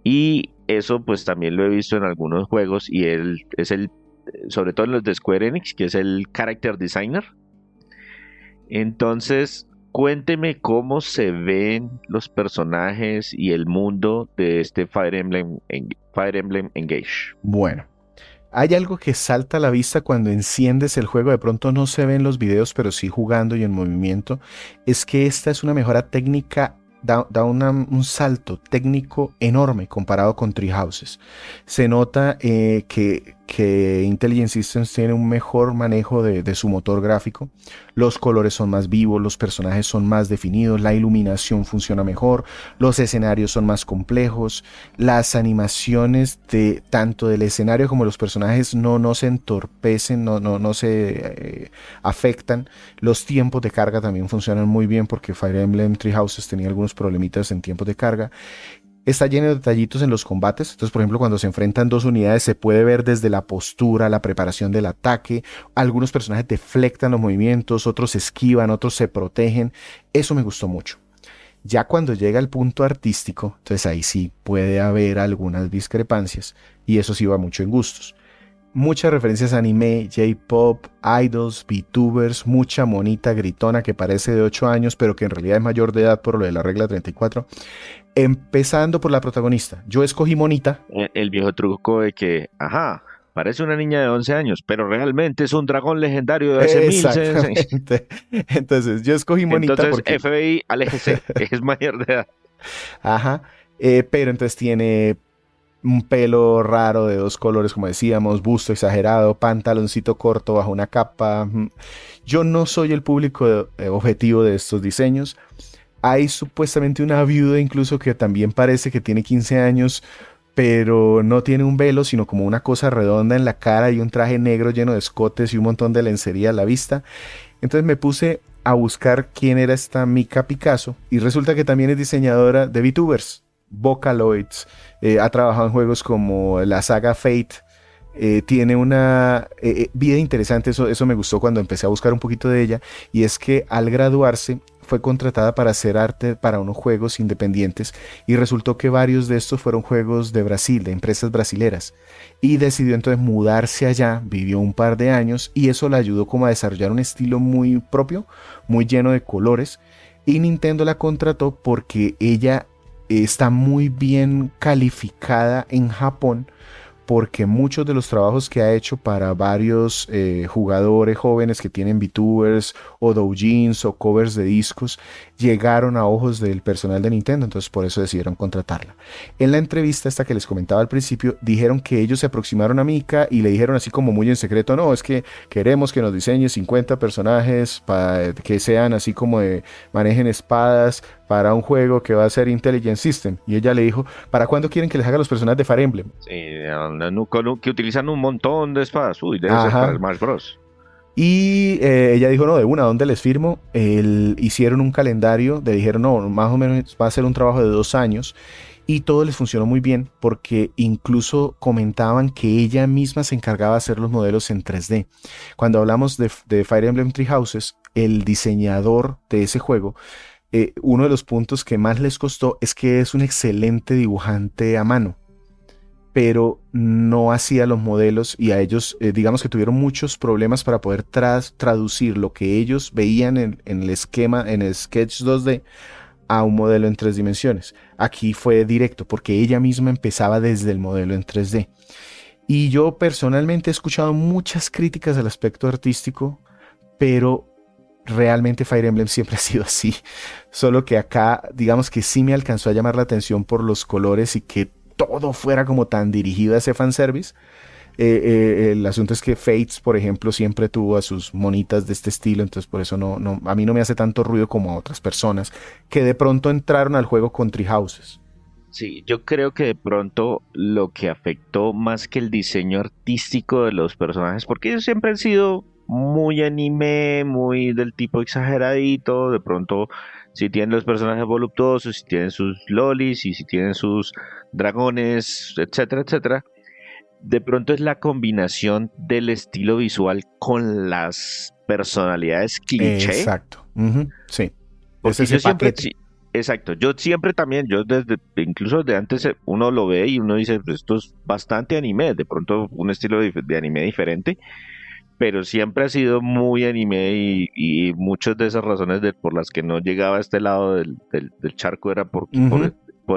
Y eso pues también lo he visto en algunos juegos, y él es sobre todo en los de Square Enix, que es el character designer. Entonces, cuénteme cómo se ven los personajes y el mundo de este Fire Emblem Engage. Bueno, hay algo que salta a la vista cuando enciendes el juego, de pronto no se ven los videos, pero sí jugando y en movimiento, es que esta es una mejora técnica. Da un salto técnico enorme comparado con Three Houses. Se nota que Intelligent Systems tiene un mejor manejo de su motor gráfico. Los colores son más vivos, los personajes son más definidos, la iluminación funciona mejor, los escenarios son más complejos, las animaciones tanto del escenario como de los personajes no se entorpecen, no se afectan. Los tiempos de carga también funcionan muy bien, porque Fire Emblem Three Houses tenía algunos problemitas en tiempos de carga. Está lleno de detallitos en los combates. Entonces, por ejemplo, cuando se enfrentan 2 unidades, se puede ver desde la postura, la preparación del ataque. Algunos personajes deflectan los movimientos, otros esquivan, otros se protegen. Eso me gustó mucho. Ya cuando llega al punto artístico, entonces ahí sí puede haber algunas discrepancias, y eso sí va mucho en gustos. Muchas referencias a anime, J-pop, idols, VTubers, mucha monita gritona que parece de 8 años, pero que en realidad es mayor de edad por lo de la regla 34. Empezando por la protagonista. Yo escogí monita. El viejo truco de que, parece una niña de 11 años, pero realmente es un dragón legendario de hace 1600. Entonces, yo escogí monita. Entonces, porque FBI, aléjese, es mayor de edad. Pero entonces tiene un pelo raro de 2 colores, como decíamos, busto exagerado, pantaloncito corto bajo una capa. Yo no soy el público objetivo de estos diseños. Hay supuestamente una viuda incluso que también parece que tiene 15 años, pero no tiene un velo, sino como una cosa redonda en la cara y un traje negro lleno de escotes y un montón de lencería a la vista. Entonces me puse a buscar quién era esta Mika Picasso, y resulta que también es diseñadora de VTubers, Vocaloids. Ha trabajado en juegos como la saga Fate. Tiene una vida interesante. Eso me gustó cuando empecé a buscar un poquito de ella, y es que al graduarse fue contratada para hacer arte para unos juegos independientes, y resultó que varios de estos fueron juegos de Brasil, de empresas brasileras, y decidió entonces mudarse allá. Vivió un par de años y eso le ayudó como a desarrollar un estilo muy propio, muy lleno de colores, y Nintendo la contrató porque ella está muy bien calificada en Japón porque muchos de los trabajos que ha hecho para varios jugadores jóvenes que tienen VTubers o doujins o covers de discos llegaron a ojos del personal de Nintendo, entonces por eso decidieron contratarla. En la entrevista esta que les comentaba al principio, dijeron que ellos se aproximaron a Mika y le dijeron así como muy en secreto, no, es que queremos que nos diseñe 50 personajes para que sean así como de manejen espadas para un juego que va a ser Intelligent System. Y ella le dijo, ¿para cuándo quieren que les haga los personajes de Fire Emblem? Sí, que utilizan un montón de espadas. Uy, debe ser para Smash Bros. Y ella dijo, no, de una, ¿dónde les firmo? Hicieron un calendario, le dijeron, no, más o menos va a ser un trabajo de 2 años. Y todo les funcionó muy bien porque incluso comentaban que ella misma se encargaba de hacer los modelos en 3D. Cuando hablamos de Fire Emblem Three Houses, el diseñador de ese juego, uno de los puntos que más les costó es que es un excelente dibujante a mano, pero no hacía los modelos y a ellos, digamos que tuvieron muchos problemas para poder traducir lo que ellos veían en el esquema, en el Sketch 2D, a un modelo en 3 dimensiones. Aquí fue directo porque ella misma empezaba desde el modelo en 3D. Y yo personalmente he escuchado muchas críticas al aspecto artístico, pero realmente Fire Emblem siempre ha sido así. Solo que acá, digamos que sí me alcanzó a llamar la atención por los colores y que todo fuera como tan dirigido a ese fanservice. El asunto es que Fates, por ejemplo, siempre tuvo a sus monitas de este estilo, entonces por eso a mí no me hace tanto ruido como a otras personas que de pronto entraron al juego con Three Houses. Sí, yo creo que de pronto lo que afectó más que el diseño artístico de los personajes, porque ellos siempre han sido muy anime, muy del tipo exageradito, de pronto si tienen los personajes voluptuosos, si tienen sus lolis y si tienen sus dragones, etcétera, etcétera. De pronto es la combinación del estilo visual con las personalidades cliché. Exacto. Sí. Porque yo siempre, sí, exacto, yo siempre también, incluso de antes uno lo ve y uno dice, pues esto es bastante anime, de pronto un estilo de anime diferente, pero siempre ha sido muy anime y muchas de esas razones por las que no llegaba a este lado del charco era por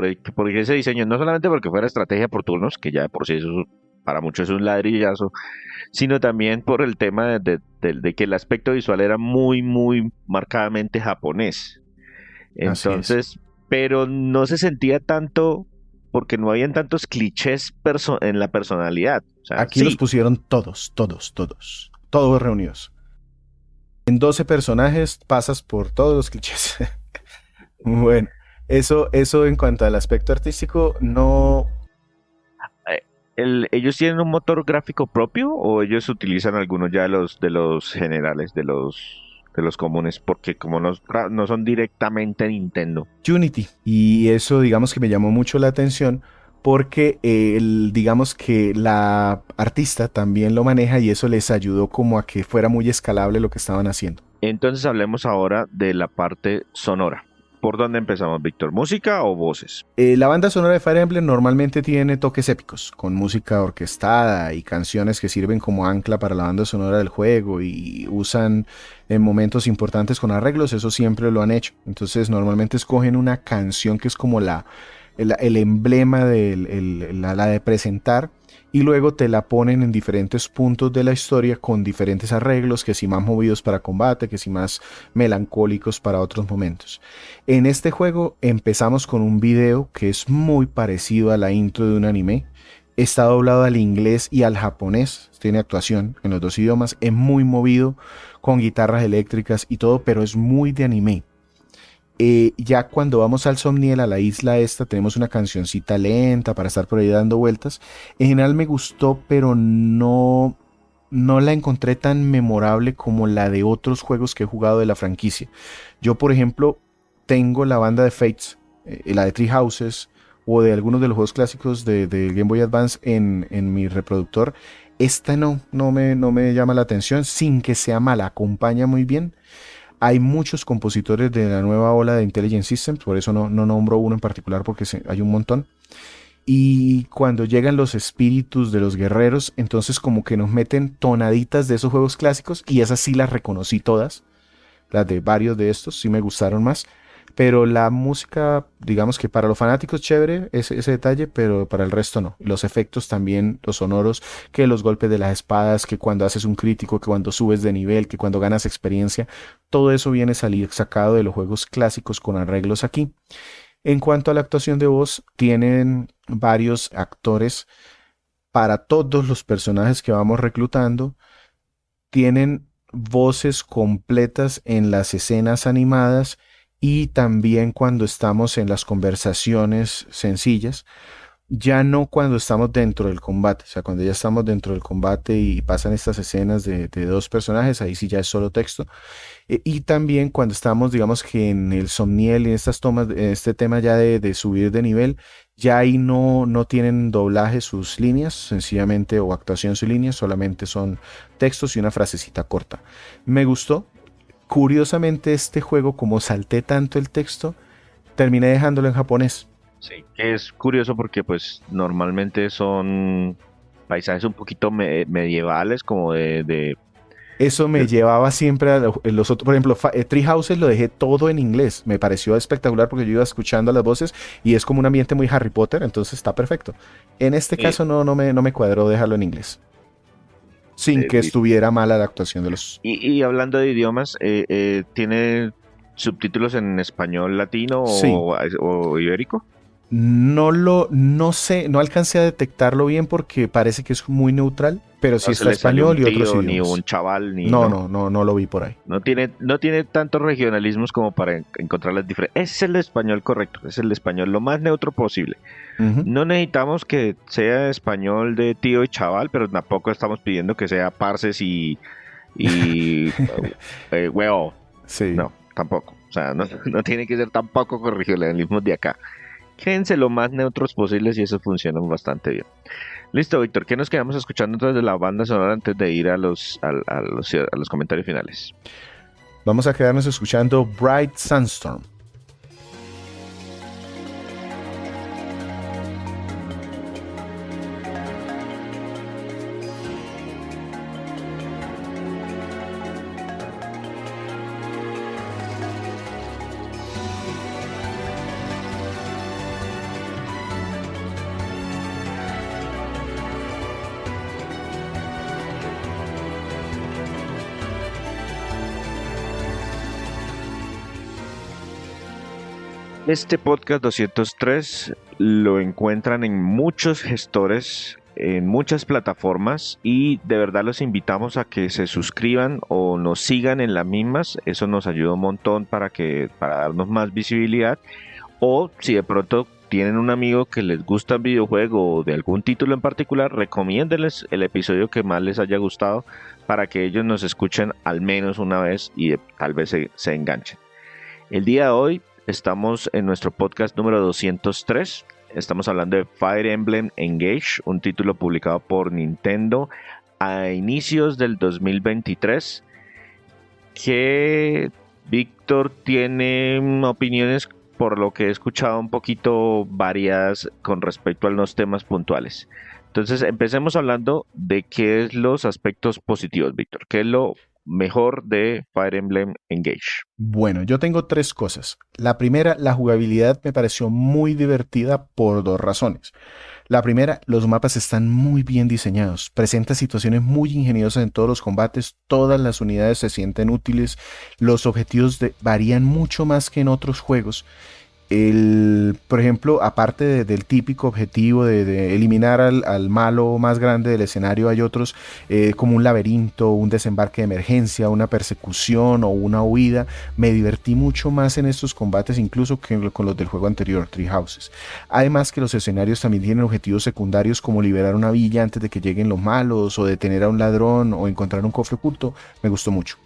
ese diseño, no solamente porque fuera estrategia por turnos, que ya por sí eso para muchos es un ladrillazo, sino también por el tema de que el aspecto visual era muy, muy marcadamente japonés. Entonces, pero no se sentía tanto porque no habían tantos clichés en la personalidad. O sea, aquí los pusieron todos reunidos. En 12 personajes pasas por todos los clichés. Bueno, eso en cuanto al aspecto artístico, no... ¿Ellos tienen un motor gráfico propio o ellos utilizan algunos ya de los generales, de los comunes? Porque como no son directamente Nintendo. Unity. Y eso digamos que me llamó mucho la atención porque digamos que la artista también lo maneja y eso les ayudó como a que fuera muy escalable lo que estaban haciendo. Entonces hablemos ahora de la parte sonora. ¿Por dónde empezamos, Víctor? ¿Música o voces? La banda sonora de Fire Emblem normalmente tiene toques épicos, con música orquestada y canciones que sirven como ancla para la banda sonora del juego y usan en momentos importantes con arreglos, eso siempre lo han hecho. Entonces normalmente escogen una canción que es como el emblema de la de presentar y luego te la ponen en diferentes puntos de la historia con diferentes arreglos, que si más movidos para combate, que si más melancólicos para otros momentos. En este juego empezamos con un video que es muy parecido a la intro de un anime. Está doblado al inglés y al japonés, tiene actuación en los 2 idiomas, es muy movido con guitarras eléctricas y todo, pero es muy de anime. Ya cuando vamos al Somniel, a la isla esta, tenemos una cancioncita lenta para estar por ahí dando vueltas. En general me gustó, pero no la encontré tan memorable como la de otros juegos que he jugado de la franquicia. Yo, por ejemplo, tengo la banda de Fates, la de Three Houses, o de algunos de los juegos clásicos de Game Boy Advance en mi reproductor. Esta no me llama la atención, sin que sea mala, acompaña muy bien. Hay muchos compositores de la nueva ola de Intelligent Systems, por eso no nombro uno en particular porque hay un montón. Y cuando llegan los espíritus de los guerreros, entonces como que nos meten tonaditas de esos juegos clásicos y esas sí las reconocí todas. Las de varios de estos sí me gustaron más. Pero la música, digamos que para los fanáticos chévere ese detalle, pero para el resto no. Los efectos también, los sonoros, que los golpes de las espadas, que cuando haces un crítico, que cuando subes de nivel, que cuando ganas experiencia, todo eso viene sacado de los juegos clásicos con arreglos aquí. En cuanto a la actuación de voz, tienen varios actores para todos los personajes que vamos reclutando. Tienen voces completas en las escenas animadas y también cuando estamos en las conversaciones sencillas, ya no cuando estamos dentro del combate, o sea, cuando ya estamos dentro del combate y pasan estas escenas de dos personajes, ahí sí ya es solo texto. Y también cuando estamos, digamos que en el Somniel, en estas tomas, en este tema ya de subir de nivel, ya ahí no tienen doblaje sus líneas, sencillamente, o actuación sus líneas, solamente son textos y una frasecita corta. Me gustó. Curiosamente, este juego, como salté tanto el texto, terminé dejándolo en japonés. Sí, que es curioso porque pues normalmente son paisajes un poquito medievales, como Eso me de- llevaba siempre a los otros, por ejemplo, Tree Houses lo dejé todo en inglés. Me pareció espectacular porque yo iba escuchando las voces y es como un ambiente muy Harry Potter, entonces está perfecto. En este eh, caso no me cuadró dejarlo en inglés, sin de- que de- estuviera mala la actuación de los... y hablando de idiomas, ¿tiene subtítulos en español latino Sí, o ibérico? no sé, no alcancé a detectarlo bien porque parece que es muy neutral, pero sí No se está le sale un español y otros tío, ni un idiomas. chaval, ni No, no. no, no, no lo vi por ahí. No tiene tantos regionalismos como para encontrar las diferencias. Es el español correcto, es el español lo más neutro posible. Ujú. No necesitamos que sea español de tío y chaval, pero tampoco estamos pidiendo que sea parces y huevo. Sí. No, tampoco. O sea, no tiene que ser tampoco con regionalismos de acá. Quédense lo más neutros posibles y eso funciona bastante bien. Listo, Víctor, ¿qué nos quedamos escuchando entonces de la banda sonora antes de ir a los comentarios finales? Vamos a quedarnos escuchando Bright Sandstorm. Este podcast 203 lo encuentran en muchos gestores, en muchas plataformas y de verdad los invitamos a que se suscriban o nos sigan en las mismas. Eso nos ayuda un montón para darnos más visibilidad. O si de pronto tienen un amigo que les gusta el videojuego o de algún título en particular, recomiéndenles el episodio que más les haya gustado para que ellos nos escuchen al menos una vez y tal vez se enganchen. El día de hoy estamos en nuestro podcast número 203. Estamos hablando de Fire Emblem Engage, un título publicado por Nintendo a inicios del 2023, que Víctor tiene opiniones, por lo que he escuchado, un poquito variadas con respecto a los temas puntuales. Entonces, empecemos hablando de qué es los aspectos positivos, Víctor. ¿Qué es lo mejor de Fire Emblem Engage? Bueno, yo tengo tres cosas. La primera, la jugabilidad me pareció muy divertida por dos razones. La primera, los mapas están muy bien diseñados. Presenta situaciones muy ingeniosas en todos los combates. Todas las unidades se sienten útiles. Los objetivos varían mucho más que en otros juegos. Por ejemplo, aparte del típico objetivo de eliminar al malo más grande del escenario, hay otros como un laberinto, un desembarque de emergencia, una persecución o una huida. Me divertí mucho más en estos combates incluso que con los del juego anterior, Tree Houses. Además que los escenarios también tienen objetivos secundarios como liberar una villa antes de que lleguen los malos o detener a un ladrón o encontrar un cofre oculto. Me gustó mucho.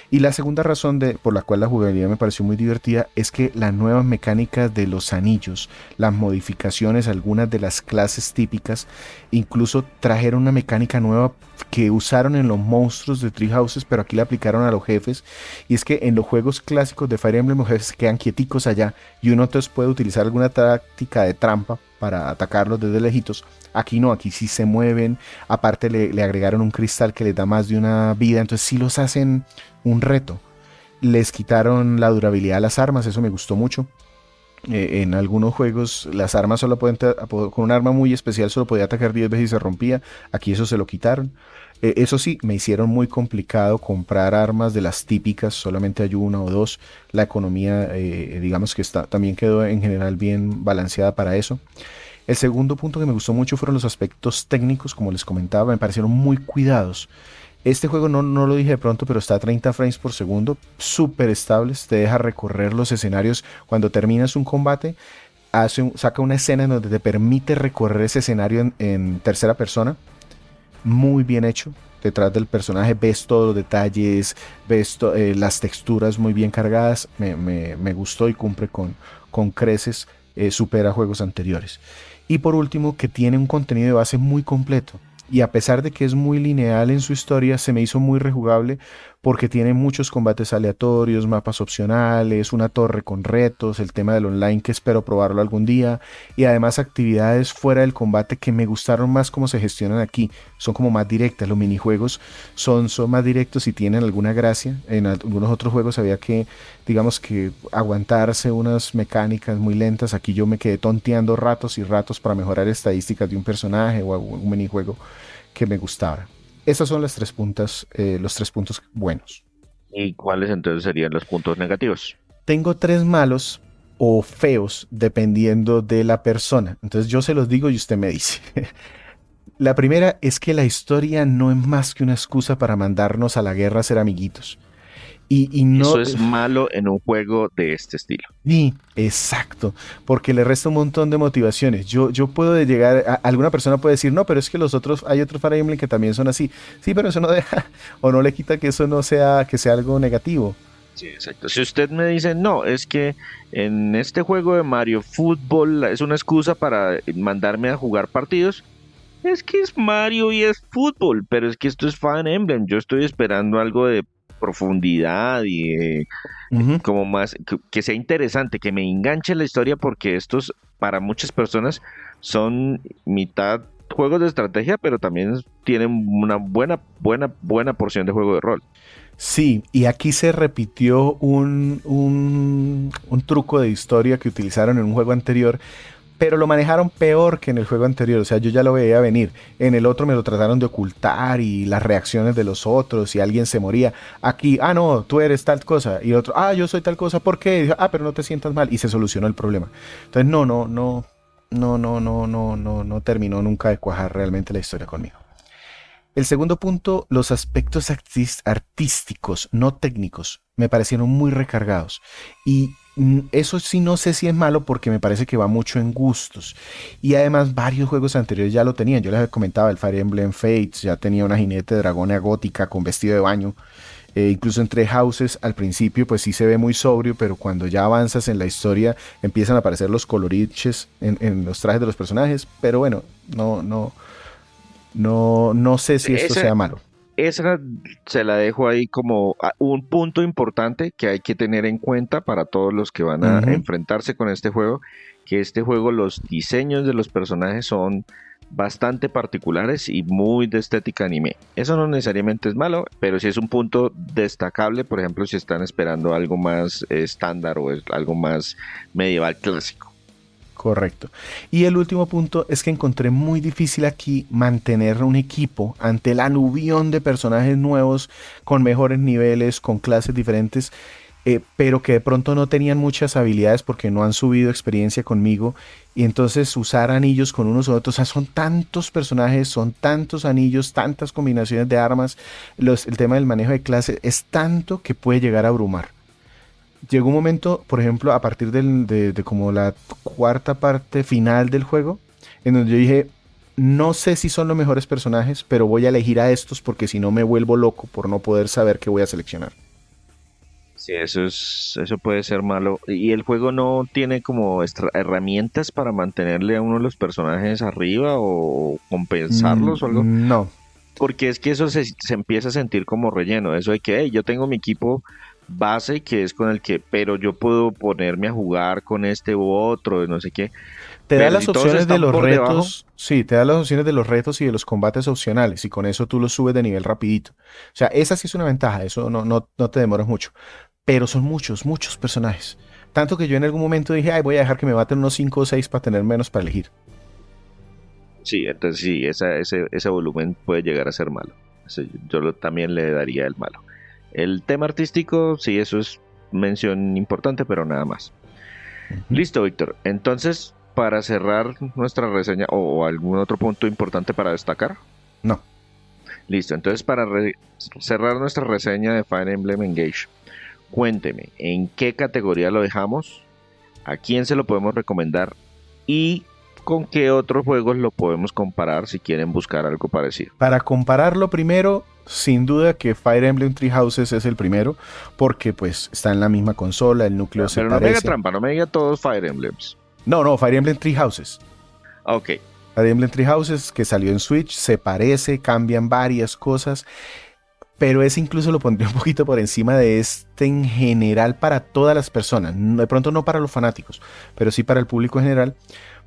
Y la segunda razón por la cual la jugabilidad me pareció muy divertida es que las nuevas mecánicas de los anillos, las modificaciones, algunas de las clases típicas, incluso trajeron una mecánica nueva que usaron en los monstruos de Tree Houses, pero aquí la aplicaron a los jefes. Y es que en los juegos clásicos de Fire Emblem los jefes se quedan quieticos allá y uno entonces puede utilizar alguna táctica de trampa para atacarlos desde lejitos. Aquí no, aquí sí se mueven. Aparte le agregaron un cristal que les da más de una vida, entonces sí los hacen un reto. Les quitaron la durabilidad a las armas, eso me gustó mucho. En algunos juegos las armas solo pueden, con un arma muy especial solo podía atacar 10 veces y se rompía. Aquí eso se lo quitaron. Eso sí, me hicieron muy complicado comprar armas de las típicas, solamente hay una o dos. La economía, digamos que también quedó en general bien balanceada para eso. El segundo punto que me gustó mucho fueron los aspectos técnicos, como les comentaba, me parecieron muy cuidados. Este juego no lo dije de pronto, pero está a 30 frames por segundo, súper estables, te deja recorrer los escenarios. Cuando terminas un combate, saca una escena en donde te permite recorrer ese escenario en tercera persona, muy bien hecho. Detrás del personaje ves todos los detalles, ves las texturas muy bien cargadas. Me gustó y cumple con creces, supera juegos anteriores. Y por último, que tiene un contenido de base muy completo. Y a pesar de que es muy lineal en su historia, se me hizo muy rejugable porque tiene muchos combates aleatorios, mapas opcionales, una torre con retos, el tema del online que espero probarlo algún día, y además actividades fuera del combate que me gustaron más cómo se gestionan aquí. Son como más directas, los minijuegos son más directos y tienen alguna gracia. En algunos otros juegos había que, digamos que, aguantarse unas mecánicas muy lentas. Aquí yo me quedé tonteando ratos y ratos para mejorar estadísticas de un personaje o un minijuego que me gustara. Esas son las tres puntas, los tres puntos buenos. ¿Y cuáles entonces serían los puntos negativos? Tengo tres malos o feos dependiendo de la persona. Entonces yo se los digo y usted me dice. La primera es que la historia no es más que una excusa para mandarnos a la guerra a ser amiguitos. Y no, Eso es malo en un juego de este estilo. sí, exacto, porque le resta un montón de motivaciones. Yo puedo llegar, alguna persona puede decir, no, pero es que hay otros Fire Emblem que también son así. Sí, pero eso no deja, o no le quita que eso no sea, que sea algo negativo. Sí, exacto. Si usted me dice, no, es que en este juego de Mario Fútbol es una excusa para mandarme a jugar partidos, es que es Mario y es fútbol, pero es que esto es Fire Emblem. Yo estoy esperando algo de profundidad y como más que sea interesante, que me enganche la historia, porque estos para muchas personas son mitad juegos de estrategia, pero también tienen una buena porción de juego de rol. Sí, y aquí se repitió un truco de historia que utilizaron en un juego anterior, pero lo manejaron peor que en el juego anterior. O sea, yo ya lo veía venir. En el otro me lo trataron de ocultar y las reacciones de los otros, si alguien se moría. Aquí, no, tú eres tal cosa. Y otro, yo soy tal cosa. ¿Por qué? Pero no te sientas mal. Y se solucionó el problema. Entonces, no terminó nunca de cuajar realmente la historia conmigo. El segundo punto, los aspectos artísticos, no técnicos, me parecieron muy recargados. Y eso sí no sé si es malo porque me parece que va mucho en gustos. Y además varios juegos anteriores ya lo tenían. Yo les comentaba, el Fire Emblem Fates ya tenía una jinete dragona gótica con vestido de baño. Incluso en Three Houses al principio pues sí se ve muy sobrio, pero cuando ya avanzas en la historia empiezan a aparecer los coloriches en los trajes de los personajes. Pero bueno, no sé si esto sea malo. Esa se la dejo ahí como un punto importante que hay que tener en cuenta para todos los que van a enfrentarse con este juego, que este juego, los diseños de los personajes son bastante particulares y muy de estética anime. Eso no necesariamente es malo, pero sí es un punto destacable, por ejemplo, si están esperando algo más estándar o algo más medieval clásico. Correcto. Y el último punto es que encontré muy difícil aquí mantener un equipo ante el aluvión de personajes nuevos, con mejores niveles, con clases diferentes, pero que de pronto no tenían muchas habilidades porque no han subido experiencia conmigo. Y entonces usar anillos con unos u otros, o sea, son tantos personajes, son tantos anillos, tantas combinaciones de armas, el tema del manejo de clases es tanto que puede llegar a abrumar. Llegó un momento, por ejemplo, a partir de como la cuarta parte final del juego, en donde yo dije, no sé si son los mejores personajes, pero voy a elegir a estos porque si no me vuelvo loco por no poder saber qué voy a seleccionar. Sí, eso puede ser malo. Y el juego no tiene como herramientas para mantenerle a uno de los personajes arriba o compensarlos o algo. No. Porque es que eso se empieza a sentir como relleno. Eso de que yo tengo mi equipo base que es con el que, pero yo puedo ponerme a jugar con este u otro, no sé qué. Te da Pero las si todos opciones de están los por retos, debajo, sí, te da las opciones de los retos y de los combates opcionales, y con eso tú los subes de nivel rapidito. O sea, esa sí es una ventaja, eso no te demoras mucho. pero son muchos, muchos personajes. Tanto que yo en algún momento dije, ay, voy a dejar que me maten unos 5 o 6 para tener menos para elegir. Sí, entonces sí, ese volumen puede llegar a ser malo. También le daría el malo. El tema artístico, sí, eso es mención importante, pero nada más. Listo, Víctor. Entonces, para cerrar nuestra reseña, o algún otro punto importante para destacar. No. Listo, entonces para cerrar nuestra reseña de Fire Emblem Engage, cuénteme, ¿en qué categoría lo dejamos? ¿A quién se lo podemos recomendar? ¿Y con qué otros juegos lo podemos comparar si quieren buscar algo parecido? Para compararlo primero, sin duda que Fire Emblem Three Houses es el primero, porque pues está en la misma consola, el núcleo se Pero parece. no me diga trampa, no me diga todos Fire Emblems. No, Fire Emblem Three Houses. Ok. Fire Emblem Three Houses, que salió en Switch, se parece, cambian varias cosas, pero ese incluso lo pondría un poquito por encima de este en general para todas las personas. De pronto no para los fanáticos, pero sí para el público en general,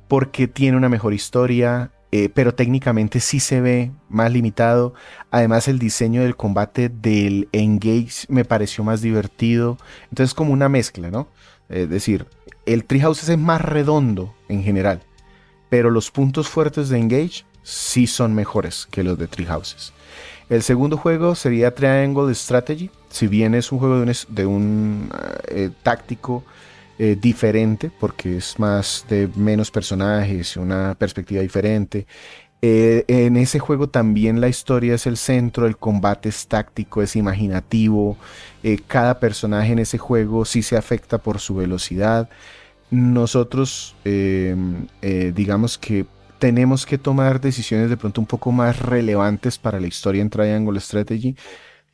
porque tiene una mejor historia, pero técnicamente sí se ve más limitado. Además, el diseño del combate del Engage me pareció más divertido. Entonces, como una mezcla, ¿no? Es decir, el Three Houses es más redondo en general, pero los puntos fuertes de Engage sí son mejores que los de Three Houses. El segundo juego sería Triangle Strategy. Si bien es un juego de un táctico diferente, porque es más de menos personajes, una perspectiva diferente. En ese juego también la historia es el centro, el combate es táctico, es imaginativo. Cada personaje en ese juego sí se afecta por su velocidad. Nosotros, digamos que tenemos que tomar decisiones de pronto un poco más relevantes para la historia en Triangle Strategy.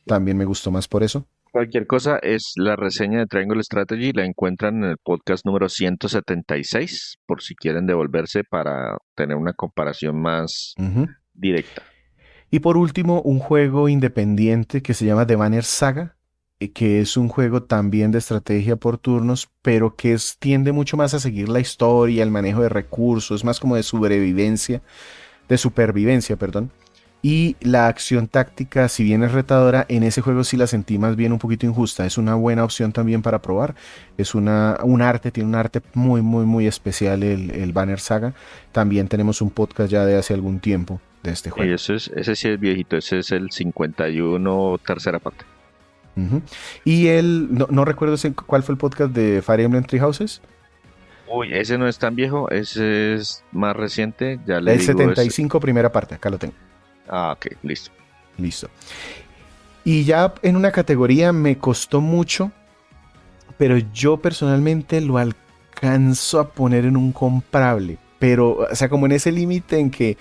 También me gustó más por eso. Cualquier cosa es la reseña de Triangle Strategy, la encuentran en el podcast número 176, por si quieren devolverse para tener una comparación más directa. Y por último, un juego independiente que se llama The Banner Saga, que es un juego también de estrategia por turnos, pero que tiende mucho más a seguir la historia, el manejo de recursos, más como de supervivencia, perdón. Y la acción táctica, si bien es retadora, en ese juego sí la sentí más bien un poquito injusta. Es una buena opción también para probar. Es tiene un arte muy, muy, muy especial el Banner Saga. También tenemos un podcast ya de hace algún tiempo de este juego. Y ese sí es viejito, ese es el 51, tercera parte. Y no recuerdo cuál fue el podcast de Fire Emblem Three Houses. Uy, ese no es tan viejo, ese es más reciente. Ya le el digo 75 primera parte, acá lo tengo. Ah, ok, listo. Listo. Y ya en una categoría me costó mucho, pero yo personalmente lo alcanzo a poner en un comprable. Pero, o sea, como en ese límite en que,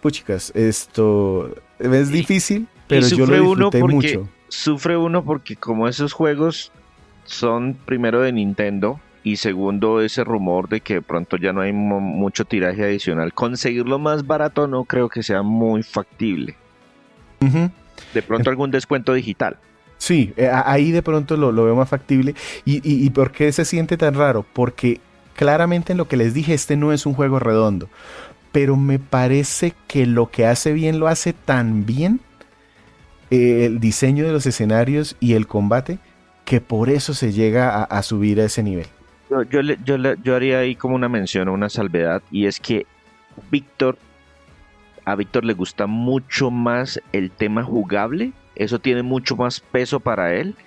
puchicas, esto es difícil, pero yo lo disfruté mucho. Sufre uno porque como esos juegos son primero de Nintendo y segundo ese rumor de que de pronto ya no hay mucho tiraje adicional, conseguirlo más barato no creo que sea muy factible. De pronto algún descuento digital. Sí, ahí de pronto lo veo más factible. ¿Y por qué se siente tan raro? Porque claramente en lo que les dije, este no es un juego redondo, pero me parece que lo que hace bien lo hace tan bien, el diseño de los escenarios y el combate, que por eso se llega a subir a ese nivel. Yo haría ahí como una mención o una salvedad, y es que a Víctor le gusta mucho más el tema jugable, eso tiene mucho más peso para él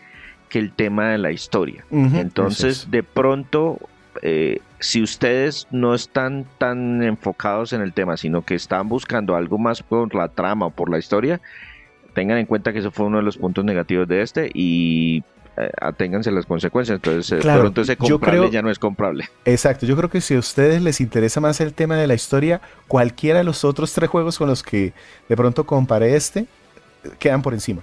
que el tema de la historia. Entonces, de pronto, si ustedes no están tan enfocados en el tema, sino que están buscando algo más por la trama o por la historia, tengan en cuenta que eso fue uno de los puntos negativos de este y aténganse las consecuencias. Entonces, claro, pronto ese comprable ya no es comprable. Exacto, yo creo que si a ustedes les interesa más el tema de la historia, cualquiera de los otros 3 juegos con los que de pronto comparé quedan por encima.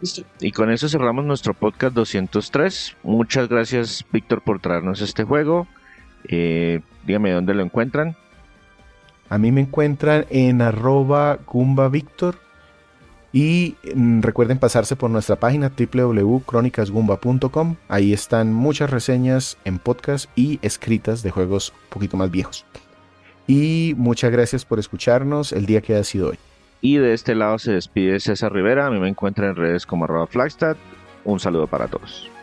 Listo. Y con eso cerramos nuestro podcast 203. Muchas gracias, Víctor, por traernos este juego. Dígame dónde lo encuentran. A mí me encuentran en @GumbaVictor. Y recuerden pasarse por nuestra página www.cronicasgumba.com. Ahí están muchas reseñas en podcast y escritas de juegos un poquito más viejos. Y muchas gracias por escucharnos el día que ha sido hoy. Y de este lado se despide César Rivera. A mí me encuentran en redes como @Flagstad. Un saludo para todos.